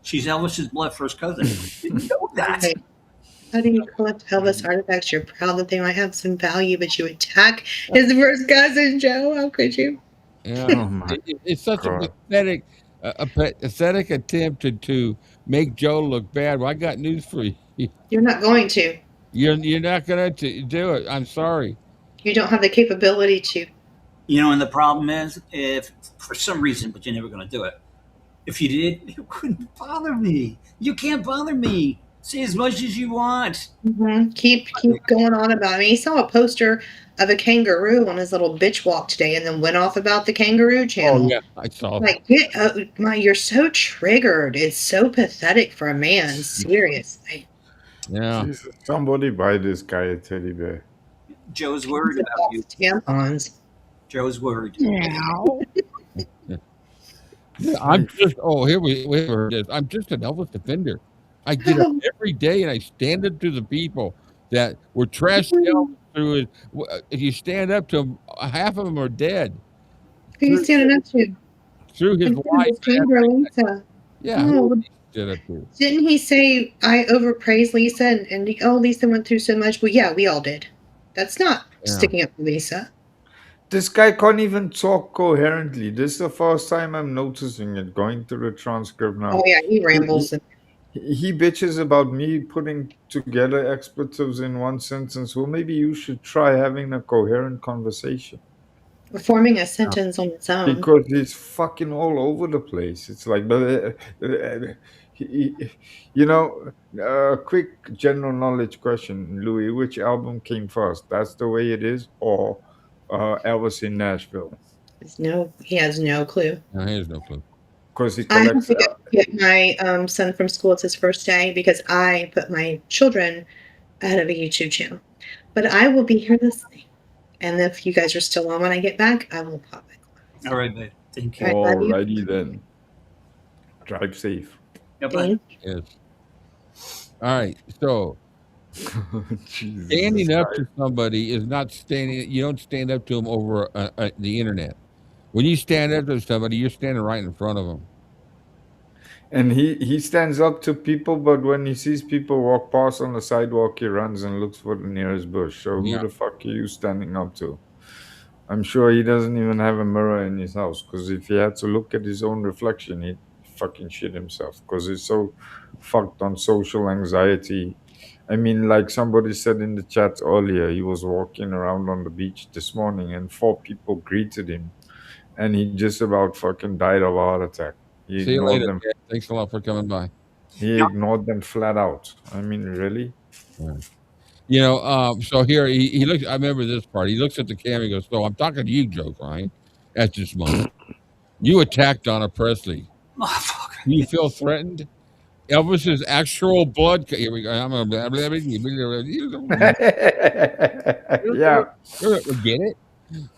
She's Elvis's blood first cousin. Didn't know that. Okay. How do you collect Elvis artifacts? You're proud that they might have some value, but you attack his first cousin, Joe. How could you? Yeah. Oh my It's such God. a pathetic attempt to make Joe look bad. Well, I got news for you. You're not going to. You're not going to do it. I'm sorry. You don't have the capability to. You know, and the problem is, if for some reason, but you're never going to do it. If you did, you couldn't bother me. You can't bother me. Say as much as you want. Mm-hmm. Keep going on about it. I mean, he saw a poster of a kangaroo on his little bitch walk today, and then went off about the kangaroo channel. Oh yeah, I saw that. You're so triggered. It's so pathetic for a man. Seriously. Yeah. Jesus, somebody buy this guy a teddy bear. Joe's worried about you. Tampons. Joe's worried. I'm just here we heard this. I'm just an Elvis defender. I get up every day and I stand up to the people that were trashing Elvis through his. If you stand up to them, half of them are dead. Who are you standing up to? Through his life. Lisa. Yeah. Oh. Who stood up to? Didn't he say I overpraised Lisa and Lisa went through so much? Well, yeah, we all did. That's not Yeah. sticking up for Lisa. This guy can't even talk coherently. This is the first time I'm noticing it, going through the transcript now. Oh yeah, he He, rambles. he bitches about me putting together expletives in one sentence. Well, maybe you should try having a coherent conversation. Or forming a sentence on its own. Because he's fucking all over the place. It's like, you know, quick general knowledge question, Louis. Which album came first? That's the way it is, or Elvis in Nashville? He has no clue. No, he has no clue. Because he I have collects. to get my son from school. It's his first day because I put my children ahead of a YouTube channel. But I will be here listening. And if you guys are still on when I get back, I will pop it. All right, babe. Thank you. All right, love you. Alrighty then. Drive safe. Yeah, bye. Yes. All right. So Jesus standing up Christ. to somebody is not standing. You don't stand up to them over the internet. When you stand up to somebody, you're standing right in front of them. And he stands up to people, but when he sees people walk past on the sidewalk, he runs and looks for the nearest bush. So Yeah. who the fuck are you standing up to? I'm sure he doesn't even have a mirror in his house, because if he had to look at his own reflection, he'd fucking shit himself, because he's so fucked on social anxiety. I mean, like somebody said in the chat earlier, he was walking around on the beach this morning and 4 people greeted him, and he just about fucking died of a heart attack. He See you ignored later. them. Dad. Thanks a lot for coming by. He ignored them flat out. I mean, really? You know, so here he looks. I remember this part. He looks at the camera and goes, "So I'm talking to you, Joe Krein, at this moment. You attacked Donna Presley. Motherfucker. Do you feel threatened? Elvis's actual blood. Here we go. I'm gonna. Yeah. Get it?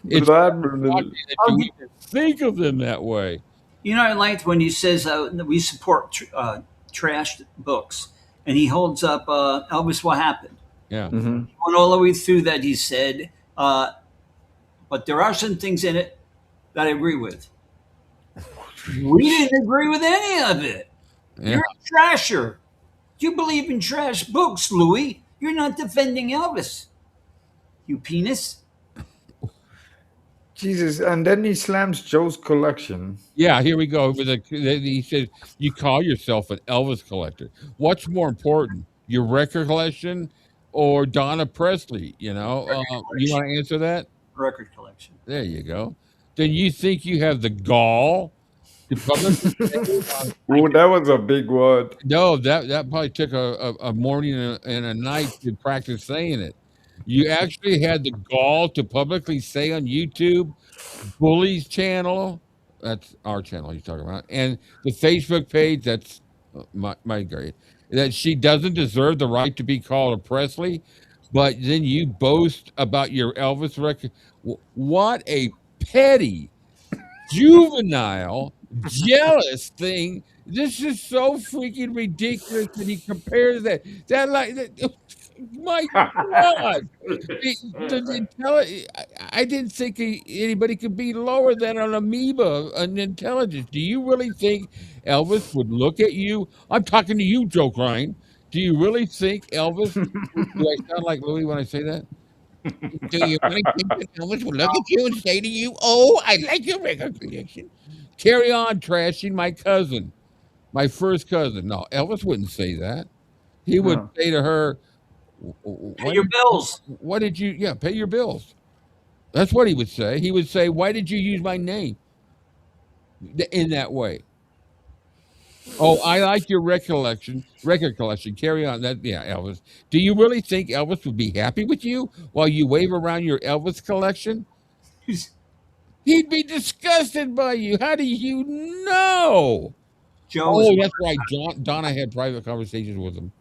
It's shocking that you even think of them that way. You know, I liked when he says we support trashed books, and he holds up Elvis. What happened? Yeah. Mhm. And all the way through that, he said, "But there are some things in it that I agree with." We didn't agree with any of it. Yeah. You're a trasher. You believe in trash books, Louis. You're not defending Elvis. You penis. Jesus, and then he slams Joe's collection. Yeah, here we go. He says, you call yourself an Elvis collector. What's more important, your record collection or Donna Presley? You know, you want to answer that? Record collection. There you go. Then you think you have the gall to publicly say, Oh, that was a big word. no, that probably took a morning and a night to practice saying it. You actually had the gall to publicly say on YouTube, Bully's channel, that's our channel he's talking about, and the Facebook page, that's my grade, that she doesn't deserve the right to be called a Presley, but then you boast about your Elvis record. What a petty, juvenile, jealous thing. This is so freaking ridiculous that he compares that. My God. I didn't think anybody could be lower than an amoeba in intelligence. Do you really think Elvis would look at you? I'm talking to you, Joe Krein. Do you really think Elvis, do I sound like Louis when I say that? Do you really think that Elvis would look at you and say to you, "Oh, I like your record collection"? Carry on trashing my cousin, my first cousin. No, Elvis wouldn't say that. He would No. say to her, Pay your bills. what did you, yeah, pay your bills. That's what he would say. He would say, why did you use my name in that way? Oh, I like your record collection. Carry on. That, yeah, Elvis. Do you really think Elvis would be happy with you while you wave around your Elvis collection? He'd be disgusted by you. How do you know? Joe Oh, is, that's right. Donna had private conversations with him.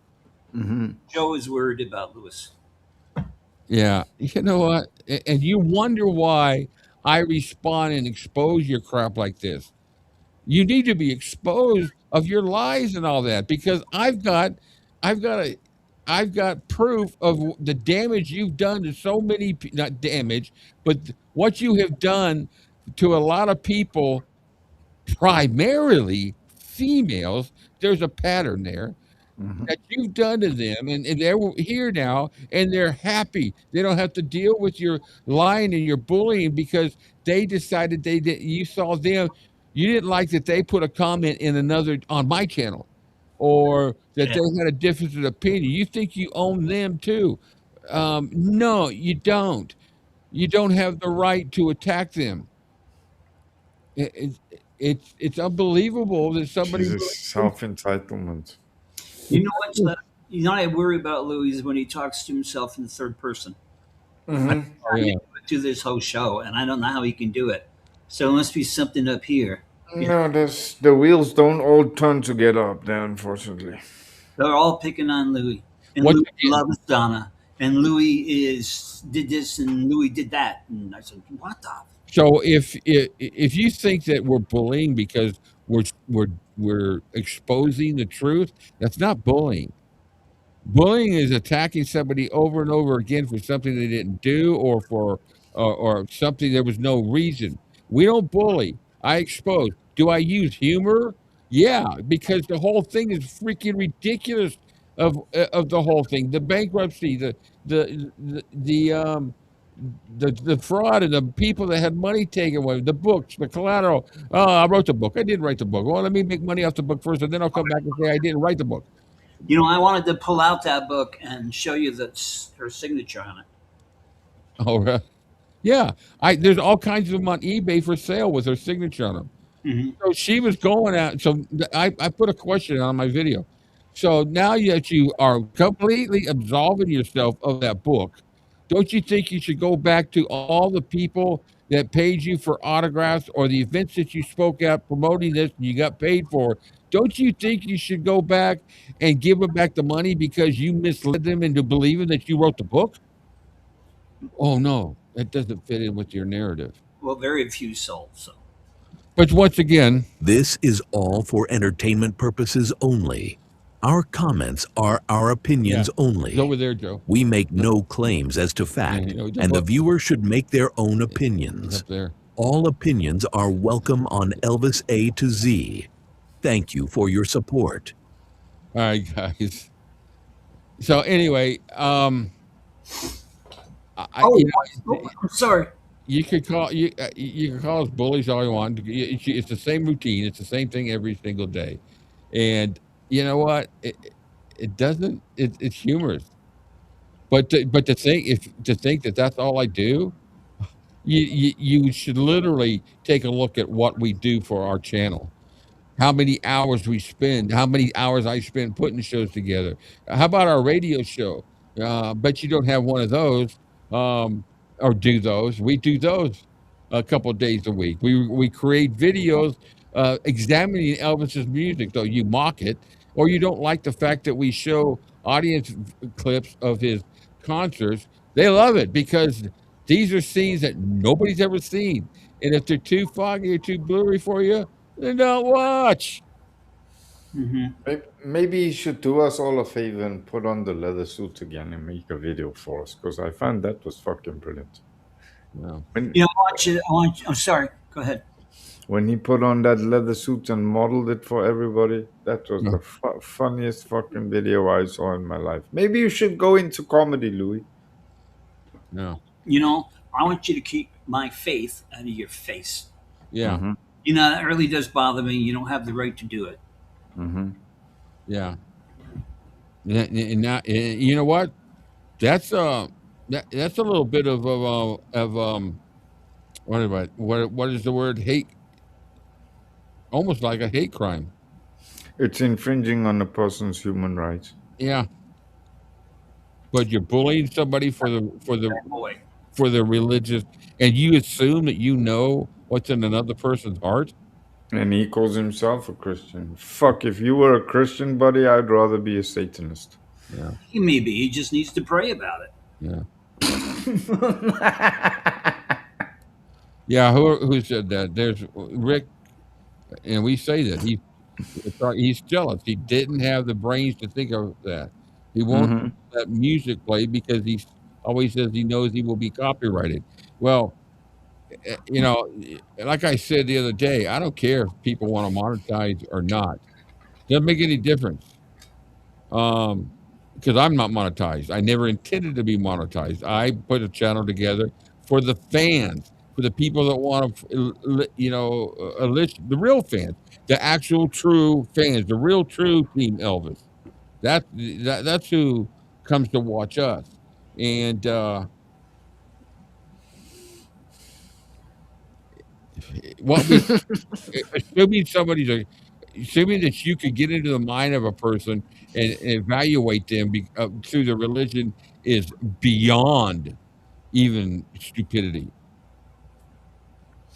Mhm. Joe is worried about Louis. Yeah. You know what? And you wonder why I respond and expose your crap like this. You need to be exposed of your lies and all that, because I've got proof of the damage you've done to so many, not damage, but what you have done to a lot of people, primarily females. There's a pattern there. Mhm. that you've done to them, and they're here now, and they're happy. They don't have to deal with your lying and your bullying because they decided they did. You saw them. You didn't like that they put a comment in another on my channel, or that Yeah. they had a difference of opinion. You think you own them too? No, you don't. You don't have the right to attack them. It's unbelievable that somebody Jesus, really thinks. self entitlement. You know what? You know what I worry about Louis is when he talks to himself in the third person. I Hmm. Oh tried to yeah. do it to this whole show, and I don't know how he can do it. So it must be something up here. You know, No, the wheels don't all turn together up there, unfortunately. they're all picking on Louis, and Once Louis again, loves Donna, and Louis is did this, and Louis did that, and I said, "What the?" so if you think that we're bullying because we're we're exposing the truth, that's not bullying. Bullying is attacking somebody over and over again for something they didn't do or for or something there was no reason. We don't bully. I expose. Do I use humor? Yeah, because the whole thing is freaking ridiculous of the whole thing. The bankruptcy, the fraud and the people that had money taken away, the books, the collateral. Oh, I wrote the book. I didn't write the book. Well, let me make money off the book first, and then I'll come back and say I didn't write the book. You know, I wanted to pull out that book and show you that her signature on it. Oh, right. Yeah, I there's all kinds of them on eBay for sale with her signature on them. Hmm. So she was going out. So I put a question on my video. So now that you are completely absolving yourself of that book, don't you think you should go back to all the people that paid you for autographs or the events that you spoke at promoting this and you got paid for? Don't you think you should go back and give them back the money because you misled them into believing that you wrote the book? Oh no, that doesn't fit in with your narrative. Well, very few sold. So But once again, This is all for entertainment purposes only. Our comments are our yeah, opinions it's only. over there, Joe. We make No, no claims as to yeah, fact, the and the book viewer should make their own is opinions. up there. All opinions are welcome on Elvis-A-Z. Thank you for your support. All right, guys. So anyway, oh, you know, I'm sorry. you could call you can call us bullies all you want. It's the same routine. It's the same thing every single day, and you know what? It doesn't. It's humorous, but to think that that's all I do, you should literally take a look at what we do for our channel. How many hours we spend, how many hours I spend putting shows together. How about our radio show? Bet you don't have one of those, um, or do those. We do those a couple of days a week. We create videos examining Elvis's music, though you mock it, or you don't like the fact that we show audience clips of his concerts. They love it because these are scenes that nobody's ever seen. And if they're too foggy or too blurry for you, then don't watch. Hmm. Maybe you should do us all a favor and put on the leather suit again and make a video for us, because I found that was fucking brilliant. No. When You know, I want you. I want. I'm sorry. Go ahead. when he put on that leather suit and modeled it for everybody, that was No. the funniest fucking video I saw in my life. Maybe you should go into comedy, Louis. No. You know, I want you to keep my faith out of your face. Yeah. Mm-hmm. You know, that really does bother me. You don't have the right to do it. Mm-hmm. Yeah. And now, you know what? That's that's a little bit of what is the word? Hate, almost like a hate crime. It's infringing on a person's human rights. Yeah. But you're bullying somebody Boy. for the religious, and you assume that you know what's in another person's heart. And he calls himself a Christian. Fuck, if you were a Christian, buddy, I'd rather be a Satanist. Yeah. He maybe he just needs to pray about it. Yeah. Yeah. Who said that? There's Rick, and we say that he's jealous. He didn't have the brains to think of that. He won't Mm-hmm. let music play because he always says he knows he will be copyrighted. Well, you know, like I said the other day, I don't care if people want to monetize or not. Doesn't make any difference. Because I'm not monetized. I never intended to be monetized. I put a channel together for the fans, for the people that want to, the real fans, the actual true fans, the real true Team Elvis. That's who comes to watch us. And what we assuming assuming that you could get into the mind of a person and evaluate them through the religion is beyond even stupidity.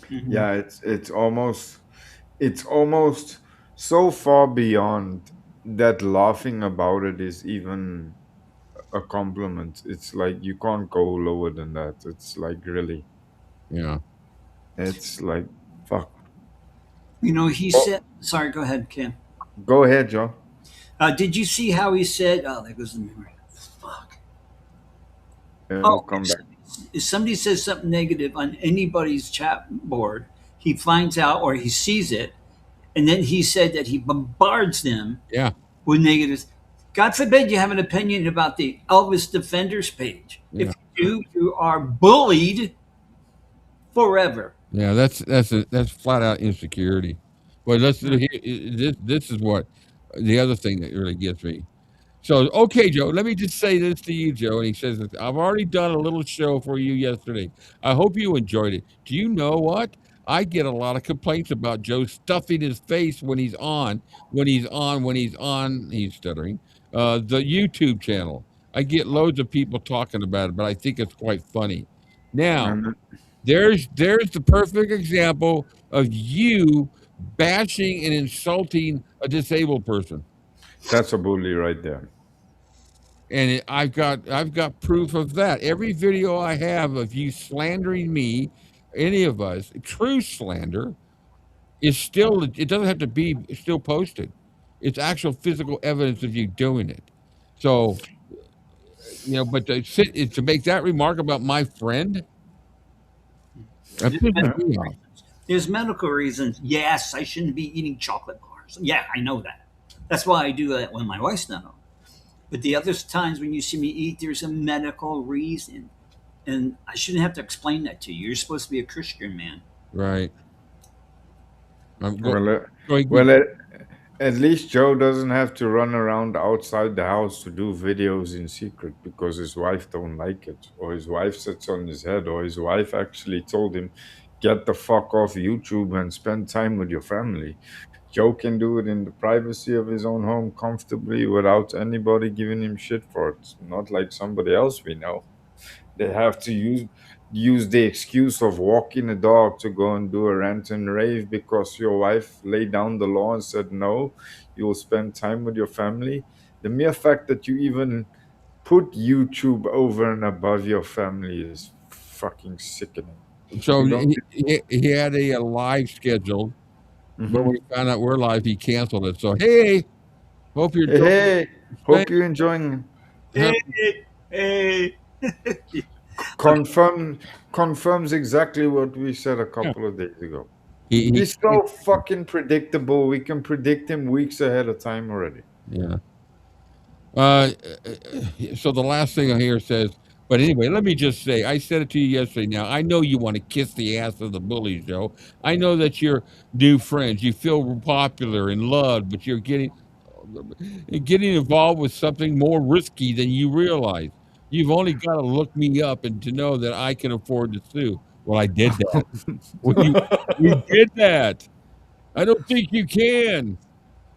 Yeah, it's almost so far beyond that laughing about it is even a compliment. It's like you can't go lower than that. It's like really, Yeah. it's like fuck. He Oh, said, sorry, go ahead, Ken. go ahead, Joe. Did you see how he said, oh, there goes the memory. Fuck. It'll Oh, come back. if somebody says something negative on anybody's chat board, he finds out or he sees it, and then he said that he bombards them Yeah. with negatives. God forbid you have an opinion about the Elvis Defenders page. Yeah. If you do, you are bullied forever. Yeah. That's flat out insecurity. But this is what the other thing that really gets me. So, okay, Joe, let me just say this to you, Joe. And he says, I've already done a little show for you yesterday. I hope you enjoyed it. Do you know what? I get a lot of complaints about Joe stuffing his face he's stuttering, the YouTube channel. I get loads of people talking about it, but I think it's quite funny. Now, And there's the perfect example of you bashing and insulting a disabled person. that's a bully right there. And I've got proof of that. Every video I have of you slandering me, any of us, true slander, is still, it doesn't have to be still posted. It's actual physical evidence of you doing it. So, but to make that remark about my friend, that There's pisses Yeah. medical me off. reasons. There's medical reasons. Yes, I shouldn't be eating chocolate bars. Yeah, I know that. That's why I do that when my wife's not home. But the other times when you see me eat, there's a medical reason. And I shouldn't have to explain that to you. You're supposed to be a Christian man. Right. I'm Well, going. well, at least Joe doesn't have to run around outside the house to do videos in secret because his wife don't like it, or his wife sits on his head, or his wife actually told him, "Get the fuck off YouTube and spend time with your family." Joe can do it in the privacy of his own home comfortably without anybody giving him shit for it. Not like somebody else we know. They have to use the excuse of walking a dog to go and do a rant and rave because your wife laid down the law and said no, you will spend time with your family. The mere fact that you even put YouTube over and above your family is fucking sickening. So You don't. he had a live scheduled, but Mhm. when he found out we're live, he canceled it. So hey, hope you're Hey, enjoying. hey, hope you're enjoying. Hey, Have, hey. Confirm confirms exactly what we said a yeah, couple of days ago. he He's so fucking predictable. We can predict him weeks ahead of time already. yeah. Uh, so the last thing I hear says, but anyway, let me just say, I said it to you yesterday. Now I know you want to kiss the ass of the bullies, Joe. I know that you're new friends. You feel popular and loved, but you're getting involved with something more risky than you realize. You've only got to look me up and to know that I can afford to sue. Well, I did that. We did that. I don't think you can.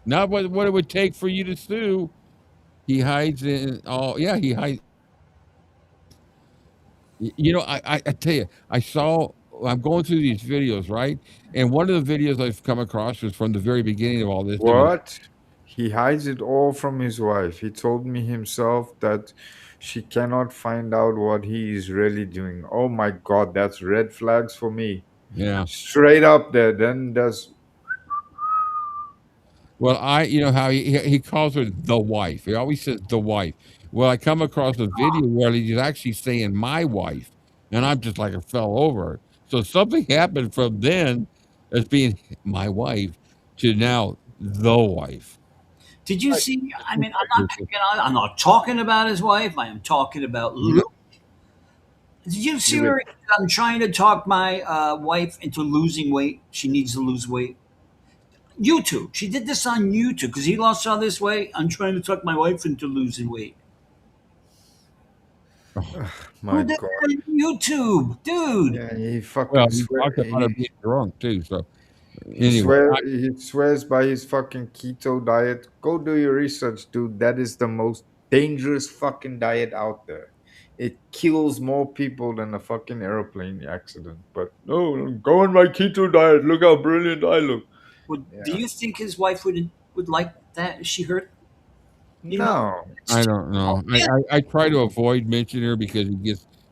Not what it would take for you to sue. He hides in all. Yeah, he hides. I tell you, I'm going through these videos, right? And one of the videos I've come across was from the very beginning of all this. It was, What? He hides it all from his wife. He told me himself that she cannot find out what he is really doing. Oh my God, that's red flags for me. yeah. Straight up there. Then there's Well, you know how he calls her the wife. He always says the wife. Well, I come across a video where he's actually saying my wife, and I'm just like I fell over. So something happened from then as being my wife to now the wife. Did you see? I mean, I'm not picking on. I'm not talking about his wife. I am talking about Luke. Did you see You where I'm trying to talk my wife into losing weight? She needs to lose weight. YouTube. She did this on YouTube because he lost all this weight. I'm trying to talk my wife into losing weight. my Who did God. that on YouTube, dude? Yeah, he Well, fucking he swear. talked about her being drunk too. So He anyway, swears by his fucking keto diet. Go do your research, dude. That is the most dangerous fucking diet out there. It kills more people than a fucking airplane accident. But no, go on my keto diet. Look how brilliant I look. Do Yeah. you think his wife would like that? She heard, you know, No. I don't know. I try to avoid mentioning her because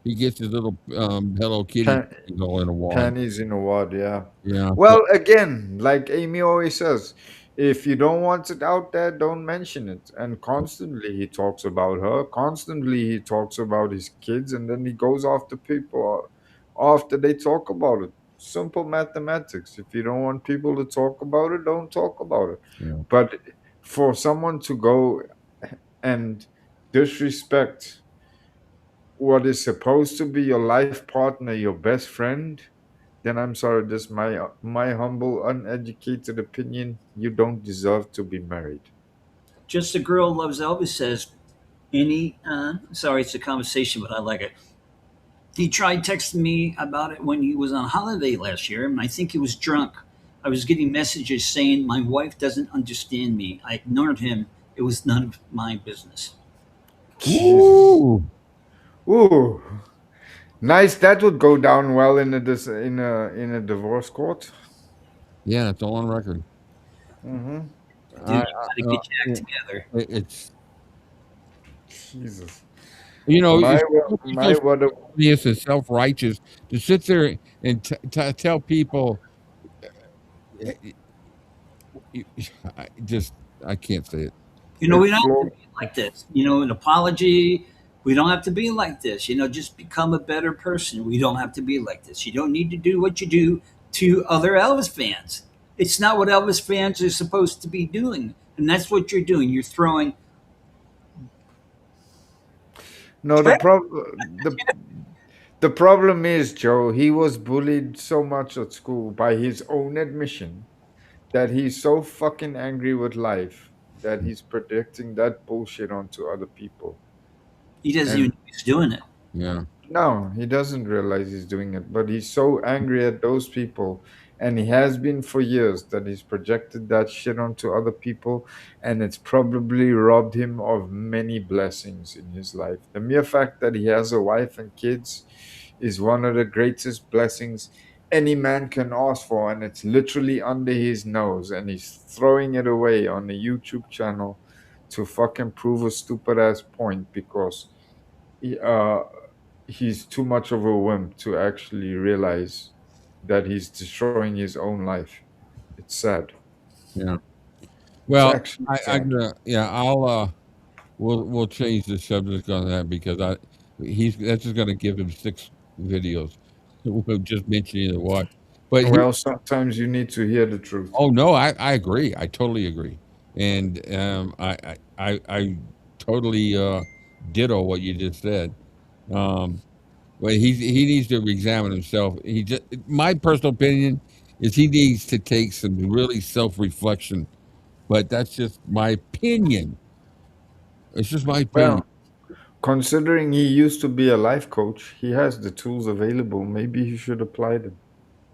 he gets his little Hello Kitty Pan- all in a wad. Pennies in a wad, yeah. Yeah. Well, again, like Amy always says, if you don't want it out there, don't mention it. And constantly he talks about her, constantly he talks about his kids, and then he goes after people after they talk about it. Simple mathematics. If you don't want people to talk about it, don't talk about it. Yeah. But for someone to go and disrespect what is supposed to be your life partner, your best friend, then I'm sorry, this my humble, uneducated opinion. You don't deserve to be married. just a girl loves Elvis says any. Sorry, it's a conversation, but I like it. He tried texting me about it when he was on holiday last year, and I think he was drunk. I was getting messages saying my wife doesn't understand me. I ignored him. It was none of my business. Jesus. Ooh. Ooh, nice. That would go down well in a divorce court. Yeah, it's all on record. Mm-hmm. I, Dude, you got to uh, get your act together. it's Jesus. it's so My what a self and self righteous to sit there and tell people. eh, I can't say it. We it don't have to flow. be like this. An apology. We don't have to be like this. Just become a better person. We don't have to be like this. You don't need to do what you do to other Elvis fans. It's not what Elvis fans are supposed to be doing. And that's what you're doing. You're throwing No, the problem is, Joe. He was bullied so much at school by his own admission that he's so fucking angry with life that he's projecting that bullshit onto other people. he doesn't even And know he's doing it. Yeah. no, he doesn't realize he's doing it, but he's so angry at those people, and he has been for years, that he's projected that shit onto other people, and it's probably robbed him of many blessings in his life. The mere fact that he has a wife and kids is one of the greatest blessings any man can ask for, and it's literally under his nose, and he's throwing it away on a YouTube channel to fucking prove a stupid ass point because he, he's too much of a wimp to actually realize that he's destroying his own life. It's sad. Yeah. It's Well, actually I'm sad. gonna. Yeah, we'll change the subject on that because that's just gonna give him 6 videos. We'll just mentioning the what. But Well, sometimes you need to hear the truth. oh no, I agree. I totally agree, and I totally ditto what you just said. Um, but he needs to examine himself. My personal opinion is he needs to take some really self reflection. But that's just my opinion. It's just my opinion. Well, considering he used to be a life coach, he has the tools available. Maybe he should apply them.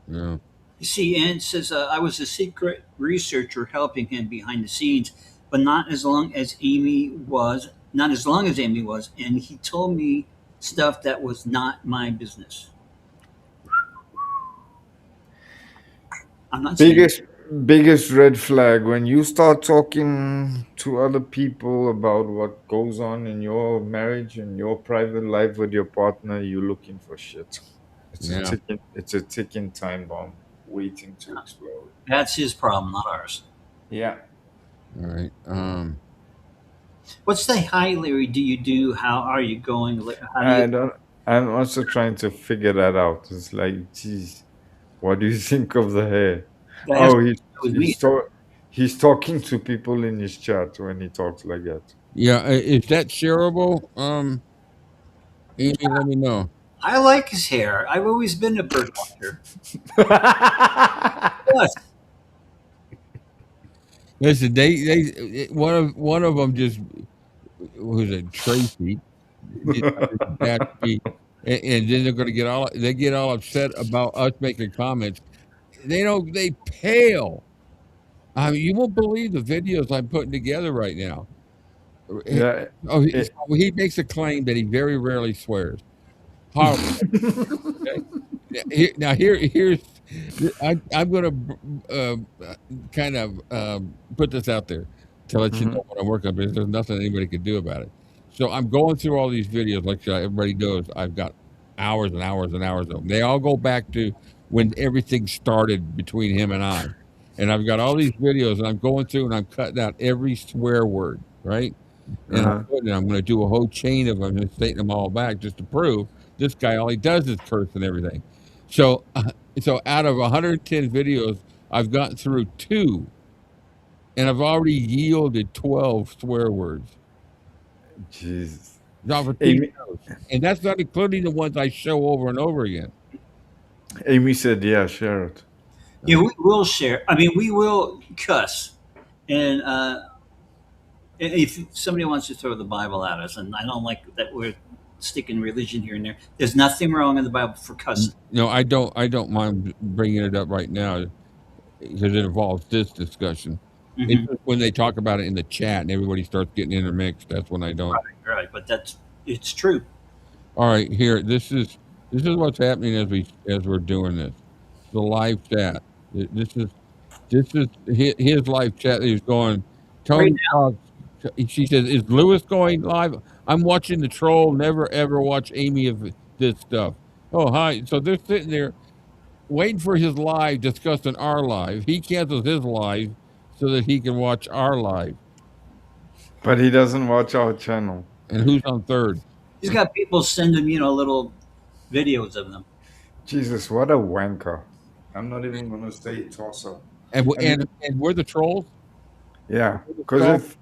Yeah. You see, Ann says, I was a secret researcher helping him behind the scenes, but not as long as Amy was, not as long as Amy was, and he told me stuff that was not my business. I'm not saying Biggest red flag when you start talking to other people about what goes on in your marriage and your private life with your partner, you're looking for shit. Yeah. It's a ticking time bomb waiting to explode. that's his problem, not ours. Yeah. All right. What's the hi, Larry? Do you do? How are you going? How do I you? don't I'm also trying to figure that out. It's like, geez, what do you think of the hair? That has Oh, to do with me. He's talking to people in his chat when he talks like that. Yeah, is that shareable? Amy, let me know. I like his hair. I've always been a bird watcher. Yes. Listen, one of them just was it Tracy, and then they're going to get all upset about us making comments. They pale. I mean, you won't believe the videos I'm putting together right now. Yeah. Oh, he makes a claim that he very rarely swears. Horrible. Okay? Here's I'm going to kind of put this out there to let you know what I'm working on, because there's nothing anybody can do about it. So I'm going through all these videos, like everybody knows. I've got hours and hours and hours of them. They all go back to when everything started between him and I. And I've got all these videos, and I'm going through and I'm cutting out every swear word, right? And I'm going to do a whole chain of them and stating them all back just to prove this guy, all he does is curse and everything. So out of 110 videos, I've gotten through 2, and I've already yielded 12 swear words. Jesus. Amy, and that's not including the ones I show over and over again. Amy said, "Yeah, share it." Yeah, we will share. I mean, we will cuss, and if somebody wants to throw the Bible at us, and I don't like that we're sticking religion here and there. There's nothing wrong in the Bible for cussing. No, I don't mind bringing it up right now because it involves this discussion. It's just when they talk about it in the chat and everybody starts getting intermixed, that's when I don't. Right, but it's true. All right, here. This is what's happening as we're doing this. The live chat. This is his live chat. He's going. Tony talks. She says, "Is Lewis going live? I'm watching the troll. Never ever watch Amy of this stuff." Oh, hi. So they're sitting there waiting for his live, discussing our live. He cancels his live so that he can watch our live. But he doesn't watch our channel. And who's on third? He's got people sending little videos of them. Jesus, what a wanker! I'm not even going to say torso. And we're the trolls. Yeah, because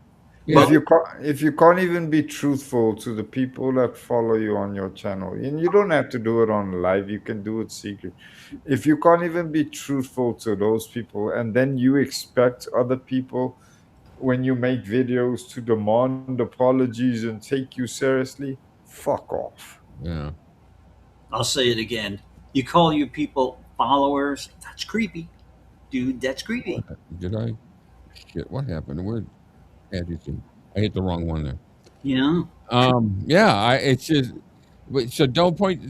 if you can't even be truthful to the people that follow you on your channel, and you don't have to do it on live, you can do it secret. If you can't even be truthful to those people, and then you expect other people, when you make videos, to demand apologies and take you seriously, fuck off. Yeah. I'll say it again. You call your people followers, that's creepy. Dude, that's creepy. Did I? Shit, what happened? Where? I hit the wrong one there. Yeah. Yeah, it's just, so don't point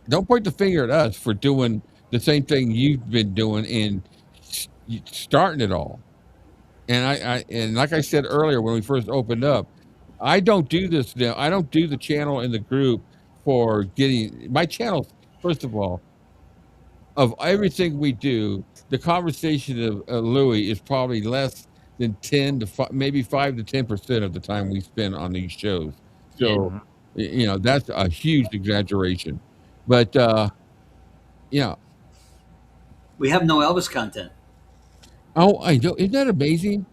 the finger at us for doing the same thing you've been doing and starting it all. And like I said earlier when we first opened up, I don't do this now. I don't do the channel in the group for getting my channel. First of all, of everything we do, the conversation of Louis is probably less than 10 to maybe 5 to 10% of the time we spend on these shows. So, that's a huge exaggeration. But, we have no Elvis content. Oh, I know. Isn't that amazing?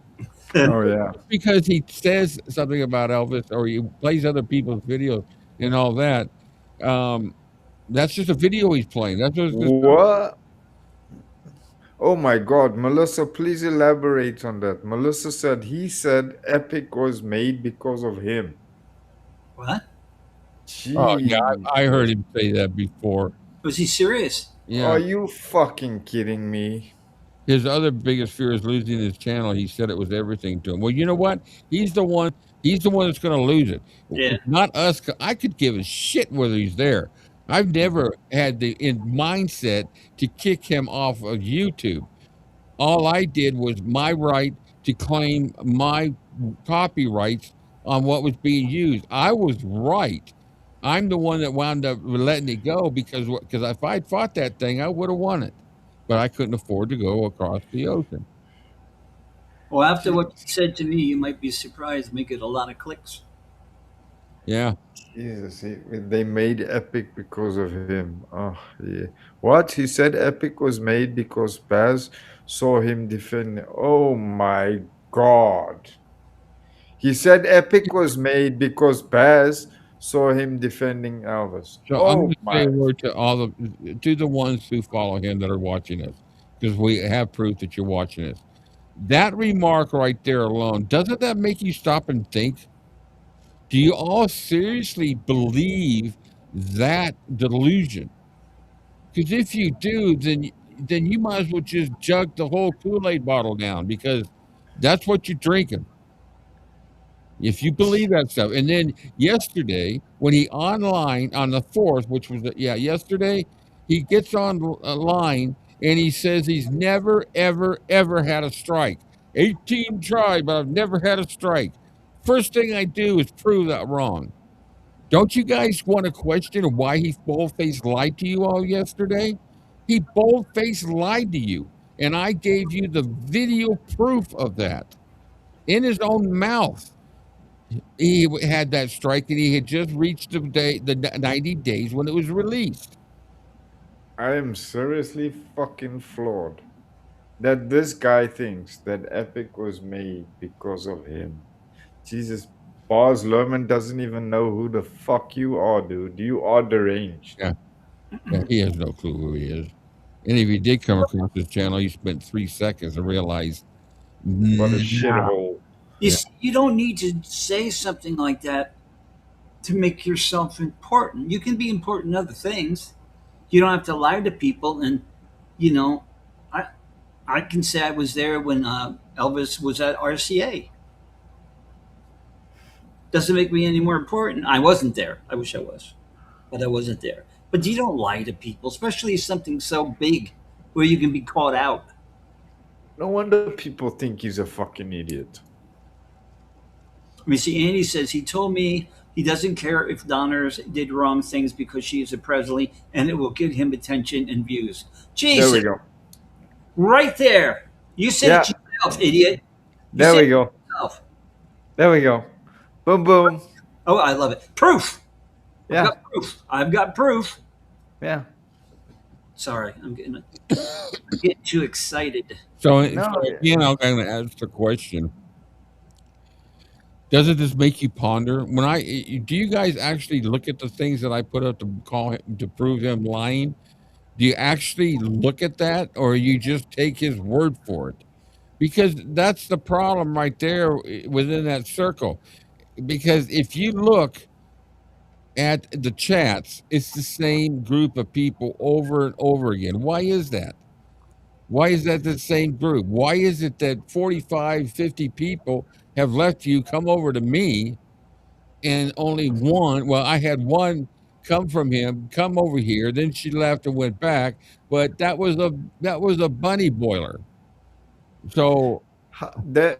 Oh, yeah. Because he says something about Elvis or he plays other people's videos and all that. That's just a video he's playing. That's just what? Oh my God, Melissa, please elaborate on that. Melissa said he said Epic was made because of him. What? Jeez. Oh yeah, I heard him say that before. Was he serious? Yeah. Are you fucking kidding me? His other biggest fear is losing his channel. He said it was everything to him. Well, you know what? He's the one that's going to lose it. Yeah. Not us. I could give a shit whether he's there. I've never had the mindset to kick him off of YouTube. All I did was my right to claim my copyrights on what was being used. I was right. I'm the one that wound up letting it go because if I'd fought that thing, I would have won it. But I couldn't afford to go across the ocean. Well, after what you said to me, you might be surprised. Make it a lot of clicks. Yeah. Jesus, they made Epic because of him. Oh, yeah. What? He said Epic was made because Baz saw him defend. Oh my God. He said Epic was made because Baz saw him defending Elvis. So I'm going Oh to say my. a word to to the ones who follow him that are watching us, because we have proof that you're watching us. That remark right there alone, doesn't that make you stop and think? Do you all seriously believe that delusion? Because if you do, then you might as well just jug the whole Kool-Aid bottle down, because that's what you're drinking. If you believe that stuff. And then yesterday, when he online on the 4th, which was, yesterday, he gets on a line and he says he's never, ever, ever had a strike. 18 tried, but I've never had a strike. First thing I do is prove that wrong. Don't you guys want to question why he bold-faced lied to you all yesterday? He bold-faced lied to you, and I gave you the video proof of that in his own mouth. He had that strike, and he had just reached the 90 days when it was released. I am seriously fucking floored that this guy thinks that Epic was made because of him. Jesus, Baz Luhrmann doesn't even know who the fuck you are, dude. You are deranged. Yeah, he has no clue who he is. And if he did come across his channel, he spent 3 seconds and realized, What a nah. shithole. You don't need to say something like that to make yourself important. You can be important in other things. You don't have to lie to people. And you know, I I can say I was there when Elvis was at RCA. Doesn't make me any more important. I wasn't there. I wish I was, but I wasn't there. But you don't lie to people, especially something so big where you can be caught out. No wonder people think he's a fucking idiot. I mean, see, Andy says he told me he doesn't care if Donners did wrong things because she is a Presley and it will get him attention and views. There Jesus, we go. right there. You said Yeah. it yourself, idiot. You There said we it go. yourself. There we go. Boom, boom. Oh, I love it. Proof. I've Yeah. got proof. I've got proof. Yeah. Sorry, I'm getting too excited. So No, again, I'm going to ask the question: doesn't this make you ponder? Do you guys actually look at the things that I put up to call him, to prove him lying? Do you actually look at that, or you just take his word for it? Because that's the problem right there within that circle. Because if you look at the chats, it's the same group of people over and over again. Why is that? Why is that the same group? Why is it that 45, 50 people have left you, come over to me, and only one, well, I had one come from him, come over here, then she left and went back, but that was a bunny boiler. So their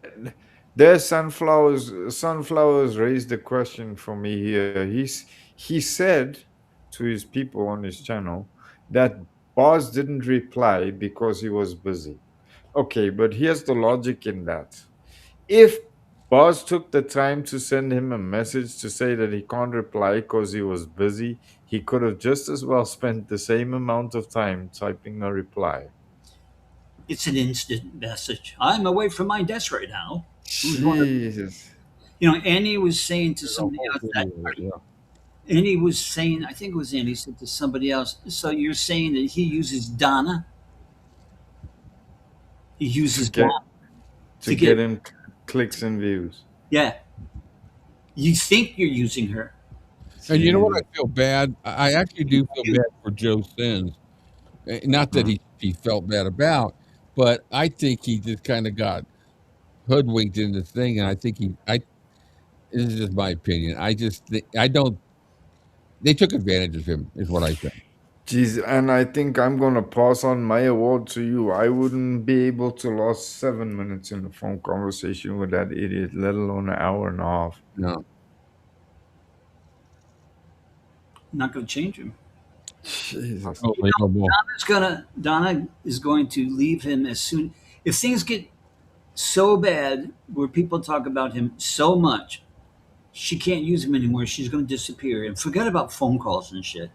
sunflowers raised the question for me here. He said to his people on his channel that Boz didn't reply because he was busy. Okay, but here's the logic in that. If Boz took the time to send him a message to say that he can't reply because he was busy, he could have just as well spent the same amount of time typing a reply. It's an instant message. I'm away from my desk right now. Jesus. You know, Andy was saying to somebody else that Andy was saying, I think it was Andy said to somebody else. So you're saying that he uses Donna? He uses to get, Donna to get him clicks and views. Yeah. You think you're using her. And you know what? I feel bad. I actually do feel bad for Joe Sins. Not that he felt bad about, but I think he just kind of got hoodwinked in this thing. And I think this is just my opinion. They took advantage of him, is what I think. Jeez, and I think I'm going to pass on my award to you. I wouldn't be able to last 7 minutes in a phone conversation with that idiot, let alone an hour and a half. No. I'm not going to change him. Jesus. Donna is going to leave him as soon. If things get so bad where people talk about him so much, she can't use him anymore. She's going to disappear and forget about phone calls and shit.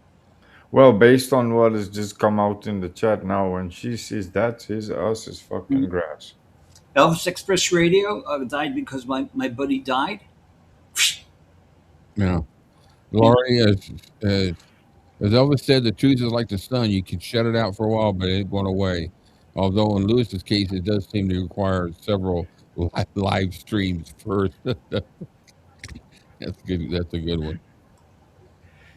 Well, based on what has just come out in the chat now, when she sees that, his us is fucking grass. Elvis Express Radio died because my buddy died. Yeah. Laurie, as Elvis said, the truth is like the sun. You can shut it out for a while, but it ain't going away. Although in Lewis's case, it does seem to require several live streams first. That's good. That's a good one.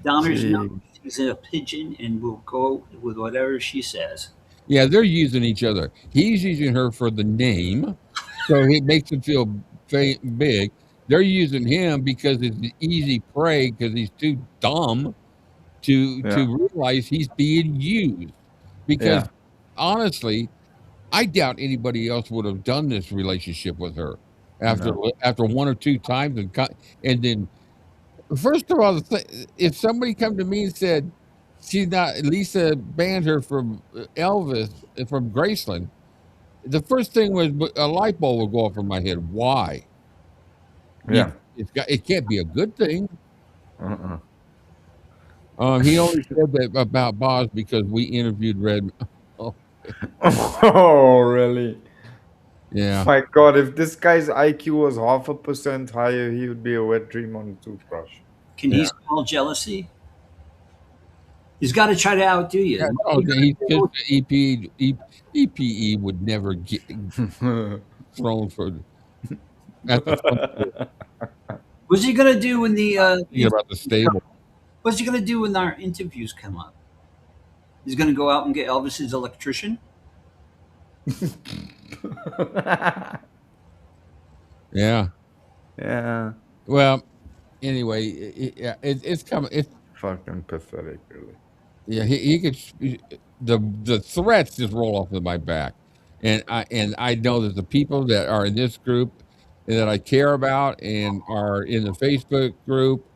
Donner's Gee. knows he's a pigeon and will go with whatever she says. Yeah, they're using each other. He's using her for the name, so it makes him feel big. They're using him because it's an easy prey because he's too dumb to realize he's being used. Because honestly, I doubt anybody else would have done this relationship with her after one or two times, and then first of all, if somebody come to me and said she's not, Lisa banned her from Elvis from Graceland, the first thing was a light bulb would go off in my head. Why? Yeah. It can't be a good thing. He only said that about Boz because we interviewed Red. Oh, really? Yeah. My God, if this guy's IQ was 0.5% higher, he would be a wet dream on a toothbrush. Can he smell jealousy? He's got to try to outdo you. Yeah, EPE would never get thrown for. What's he gonna do when the about the stable? What's he gonna do when our interviews come up? He's gonna go out and get Elvis's electrician. Yeah. Yeah. Well, anyway, it's coming. It's fucking pathetic, really. Yeah, he could. The threats just roll off of my back, and I know that the people that are in this group that I care about and are in the Facebook group,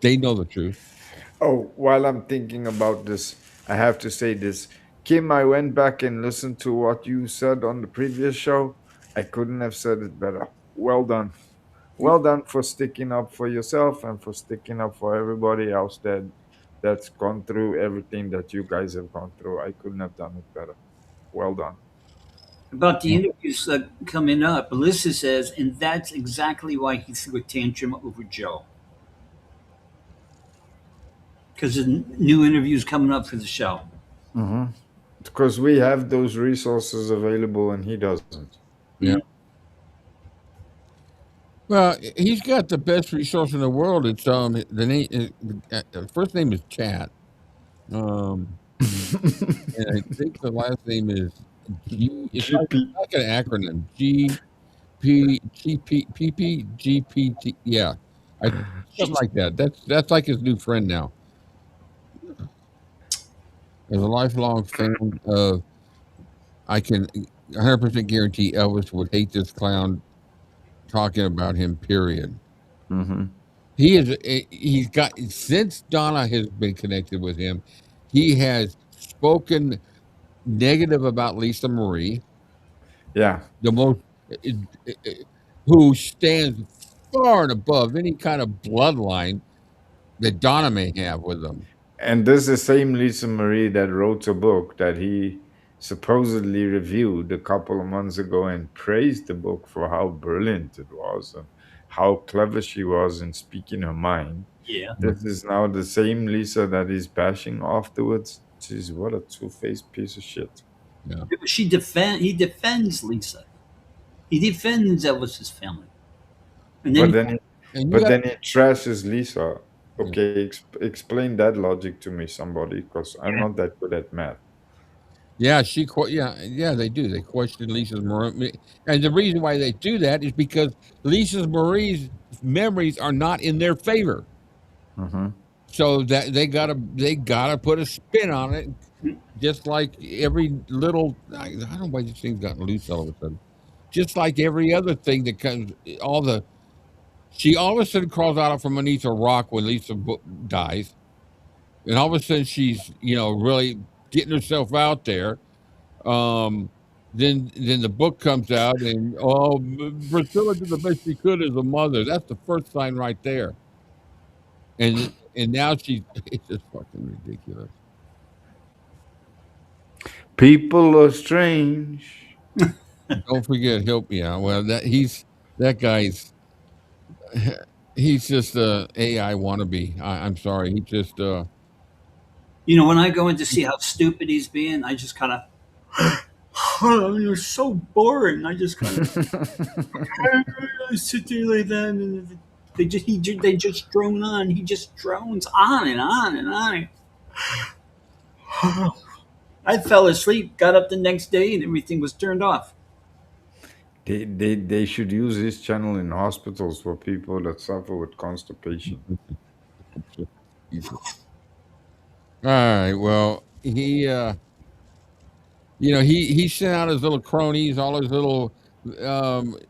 they know the truth. Oh, while I'm thinking about this, I have to say this. Kim, I went back and listened to what you said on the previous show. I couldn't have said it better. Well done. Well done for sticking up for yourself and for sticking up for everybody else that's gone through everything that you guys have gone through. I couldn't have done it better. Well done. About the interviews coming up, Alyssa says, and that's exactly why he threw a tantrum over Joe. Because the new interviews coming up for the show. Mm-hmm. Because we have those resources available and he doesn't. Yeah. Well, he's got the best resource in the world. It's the name. First name is Chat. And I think the last name is G. It's like an acronym. GPT. Yeah, something like that. That's like his new friend now. As a lifelong fan of, I can 100% guarantee Elvis would hate this clown talking about him. Period. Mm-hmm. He's got, since Donna has been connected with him, he has spoken negative about Lisa Marie. Yeah. The most, who stands far and above any kind of bloodline that Donna may have with them. And this is the same Lisa Marie that wrote a book that he supposedly reviewed a couple of months ago and praised the book for how brilliant it was and how clever she was in speaking her mind. Yeah. This is now the same Lisa that he's bashing afterwards. Jeez, what a two-faced piece of shit. Yeah. He defends Lisa. He defends Elvis's family. And then he trashes Lisa. Okay, explain that logic to me, somebody, because I'm not that good at math. Yeah, they do. They question Lisa's Marie, and the reason why they do that is because Lisa Marie's memories are not in their favor. Mm-hmm. So that they gotta put a spin on it, just like every little. I don't know why this thing's gotten loose all of a sudden. Just like every other thing that comes, she all of a sudden crawls out from underneath a rock when Lisa dies, and all of a sudden she's really getting herself out there. Then the book comes out, and Priscilla did the best she could as a mother. That's the first sign right there. And and now it's just fucking ridiculous. People are strange. Don't forget, yeah. Well, that guy's he's just a AI wannabe. I'm sorry, he just You know, when I go in to see how stupid he's being, I just kind of, oh, you're so boring. I just kind of sit there like that, and they just drone on. He just drones on and on and on. I fell asleep, got up the next day, and everything was turned off. They should use this channel in hospitals for people that suffer with constipation. All right. Well, he sent out his little cronies, all his little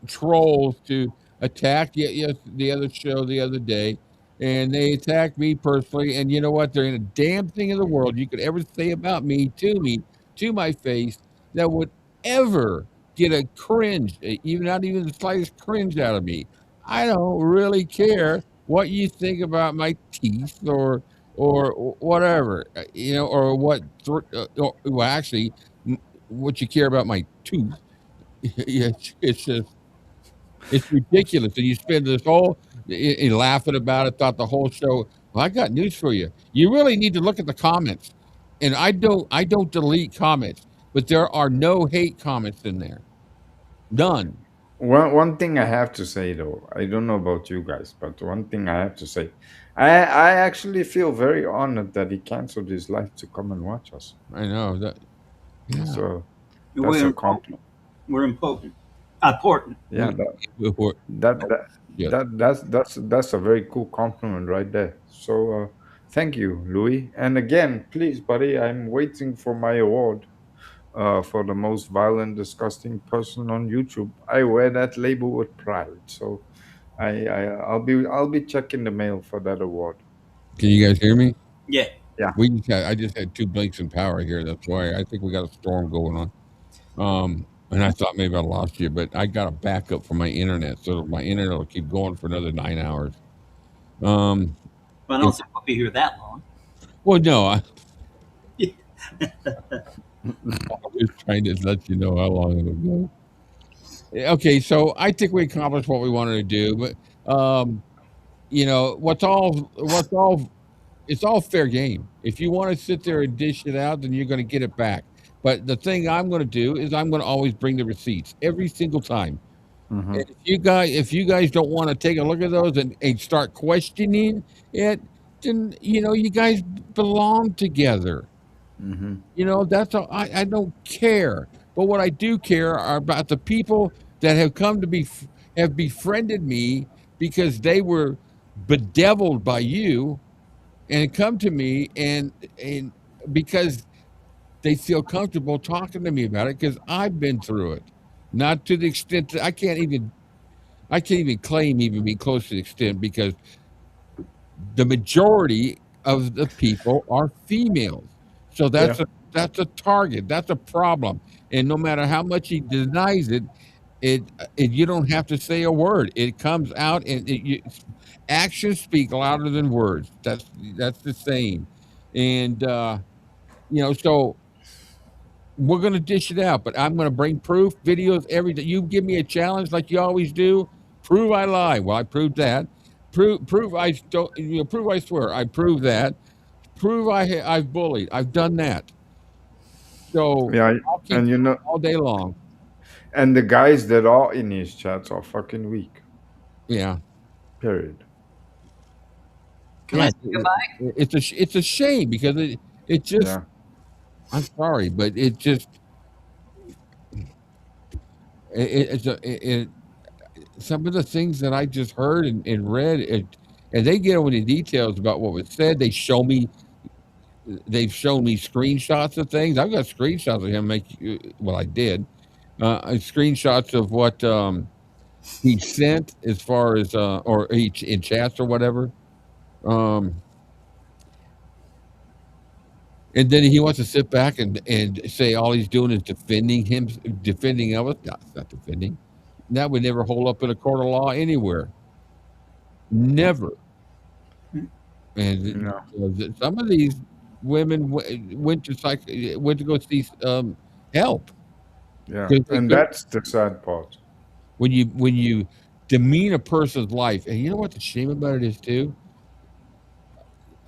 trolls to attack the other show the other day, and they attacked me personally. And you know what? There ain't a damn thing in the world you could ever say about me, to my face, that would ever get a cringe, even not even the slightest cringe out of me. I don't really care what you think about my teeth or whatever, or well, actually, what you care about my tooth. It's just it's ridiculous, and you spend this whole laughing about it, thought the whole show. Well, I got news for you. You really need to look at the comments, and I don't delete comments, but there are no hate comments in there, none. One thing I have to say though, I don't know about you guys, but one thing I have to say, I actually feel very honored that he canceled his life to come and watch us. I know that. Yeah. So We're that's a important. compliment. We're important. Important. Yeah, that's a very cool compliment right there. So thank you, Louis. And again, please, buddy, I'm waiting for my award for the most violent, disgusting person on YouTube. I wear that label with pride. So I'll be checking the mail for that award. Can you guys hear me? Yeah. Yeah. I just had two blinks in power here. That's why I think we got a storm going on. And I thought maybe I lost you, but I got a backup for my internet, so my internet will keep going for another 9 hours. Well, I don't think we'll be here that long. Well, no, I was trying to let you know how long it'll go. Okay, so I think we accomplished what we wanted to do, but it's all fair game. If you want to sit there and dish it out, then you're going to get it back. But the thing I'm going to do is I'm going to always bring the receipts every single time. Mhm. And if you guys don't want to take a look at those and start questioning it, then you guys belong together. Mhm. That's all. I don't care. But what I do care are about the people that have come to have befriended me because they were bedeviled by you and come to me and because they feel comfortable talking to me about it because I've been through it. Not to the extent that I can't even claim even being close to the extent because the majority of the people are females. So that's a target. That's a problem. And no matter how much he denies it, you don't have to say a word. It comes out, and actions speak louder than words. That's the saying. And so we're gonna dish it out, but I'm gonna bring proof, videos, everything. You give me a challenge like you always do. Prove I lie. Well, I proved that. Prove I don't. Prove I swear. I proved that. Prove I've bullied. I've done that. So Yeah, I'll keep and all day long. and the guys that are in his chats are fucking weak. Yeah. Period. Can I say goodbye? It's a shame because it just. Yeah. I'm sorry, but it just. Some of the things that I just heard and read, and they get into the details about what was said. They've shown me screenshots of things. I've got screenshots of him I did. Screenshots of what he sent as far as or each in chats or whatever. And then he wants to sit back and say all he's doing is defending Elvis. No, it's not defending. That would never hold up in a court of law anywhere. Never. And No. some of these women went to go see help Yeah. because they And could. that's the sad part. When you demean a person's life, and you know what the shame about it is too.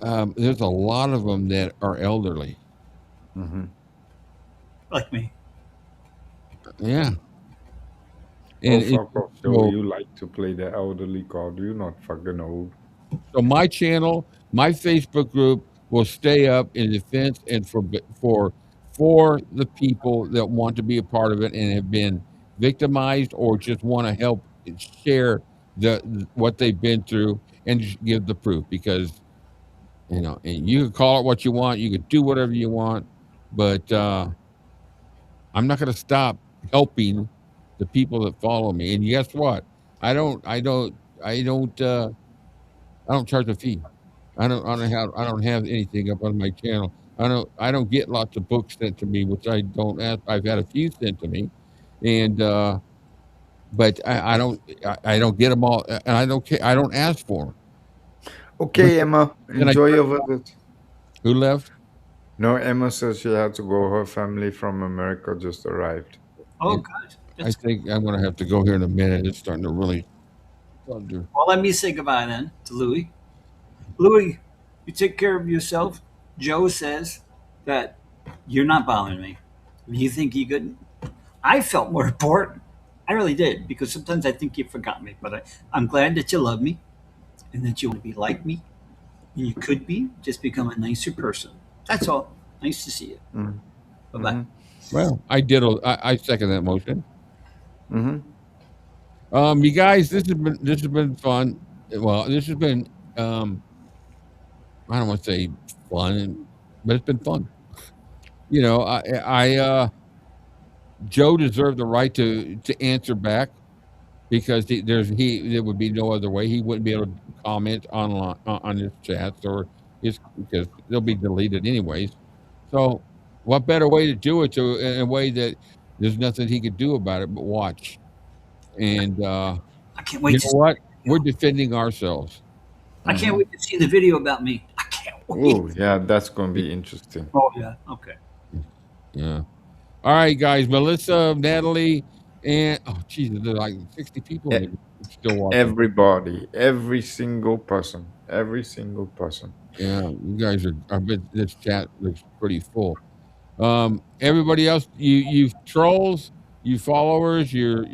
There's a lot of them that are elderly. Mm-hmm. Like me. Yeah, Oh, and fuck off, Joe. so You like to play the elderly card. You're not fucking old. so my channel, my Facebook group will stay up in defense and for the people that want to be a part of it and have been victimized or just want to help share what they've been through and just give the proof because and you can call it what you want, you can do whatever you want, but I'm not going to stop helping the people that follow me. And guess what? I don't I don't I don't I don't charge a fee. I don't have anything up on my channel. I don't get lots of books sent to me, which I don't ask. I've had a few sent to me, and but I don't get them all, and I don't care. I don't ask for them. But Okay, Emma. then I Enjoy your visit. who left? No, Emma says she had to go. Her family from America just arrived. Oh, Yeah, good. I think I'm gonna have to go here in a minute. It's starting to really thunder. Well, let me say goodbye then to Louis. Louis, you take care of yourself. Joe says that you're not bothering me. You think you could? I felt more important. I really did because sometimes I think you forgot me. But I'm glad that you love me and that you want to be like me. And you could be just become a nicer person. That's all. Nice to see you. Mm-hmm. Bye bye. Well, I second that motion. Mm-hmm. You guys, this has been fun. Well, this has been I don't want to say fun, but it's been fun. Joe deserved the right to answer back because there would be no other way. He wouldn't be able to comment on his chats or his because they'll be deleted anyways. So, what better way to do it in a way that there's nothing he could do about it but watch. And I can't you wait to know see what? the We're video. defending ourselves. I can't Mm-hmm. wait to see the video about me. I can't wait. Oh, yeah, that's going to be interesting. Oh yeah. Okay. Yeah. All right, guys. Melissa, Natalie, and oh Jesus, there's like 60 people in E- the still watching. Everybody, every single person, every single person. Yeah, you guys this chat looks pretty full. Everybody else, you trolls, you followers, your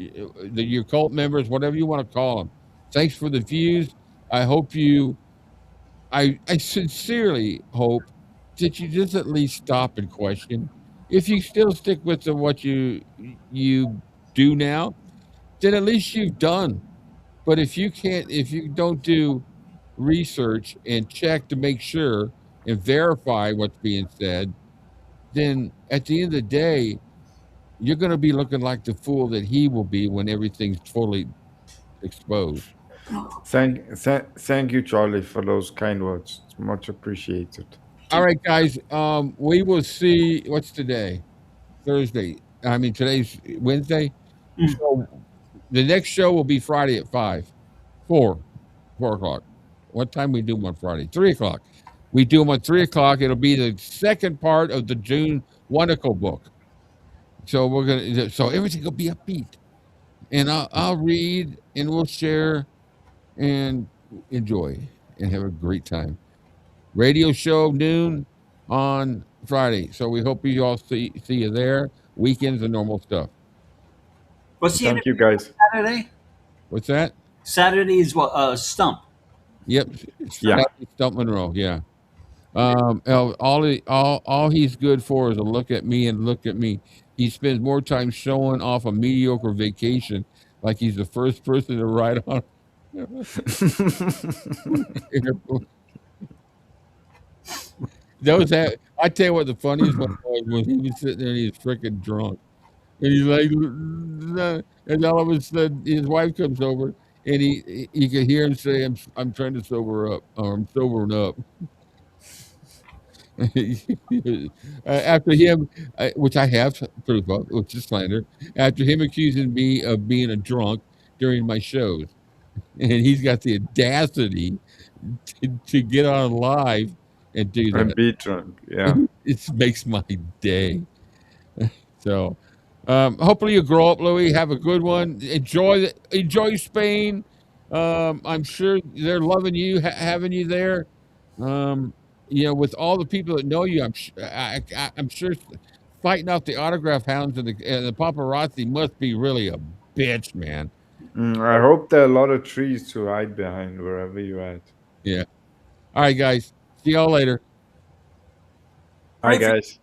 cult members, whatever you want to call them. Thanks for the views. I hope I sincerely hope that you just at least stop and question. If you still stick with what you do now, then at least you've done. But if you don't do research and check to make sure and verify what's being said, then at the end of the day, you're going to be looking like the fool that he will be when everything's fully exposed. Thank you, Charlie, for those kind words. It's much appreciated. All right, guys. We will see. What's today? Thursday. I mean, today's Wednesday. Mm. So the next show will be Friday at 4 o'clock. What time we do them on Friday? 3 o'clock. We do them at 3 o'clock. It'll be the second part of the June Wanico book. So so everything will be upbeat, and I'll read and we'll share and enjoy and have a great time. Radio show noon on Friday. So we hope you all see you there. Weekends and normal stuff. What's the Thank you, interview guys. Saturday? What's that? Saturday is what? Stump. Yep. Yeah. Stump Monroe. Yeah. All he's good for is a look at me and look at me. He spends more time showing off a mediocre vacation, like he's the first person to ride on. I tell you what, the funniest one was when he was sitting there and he was freaking drunk, and he's like, and all of a sudden his wife comes over and he could hear him say, "I'm trying to sober up, or I'm sobering up." After him, which I have proof of, which is slander, after him accusing me of being a drunk during my shows. and he's got the audacity to get on live and do And that. be Trump. Yeah. It makes my day. So, hopefully you grow up, Louis. Have a good one. Enjoy Spain. I'm sure they're loving you, having you there. With all the people that know you, I'm sure fighting off the autograph hounds and the paparazzi must be really a bitch, man. I hope there are a lot of trees to hide behind wherever you're at. Yeah. All right, guys. See y'all later. Bye, guys.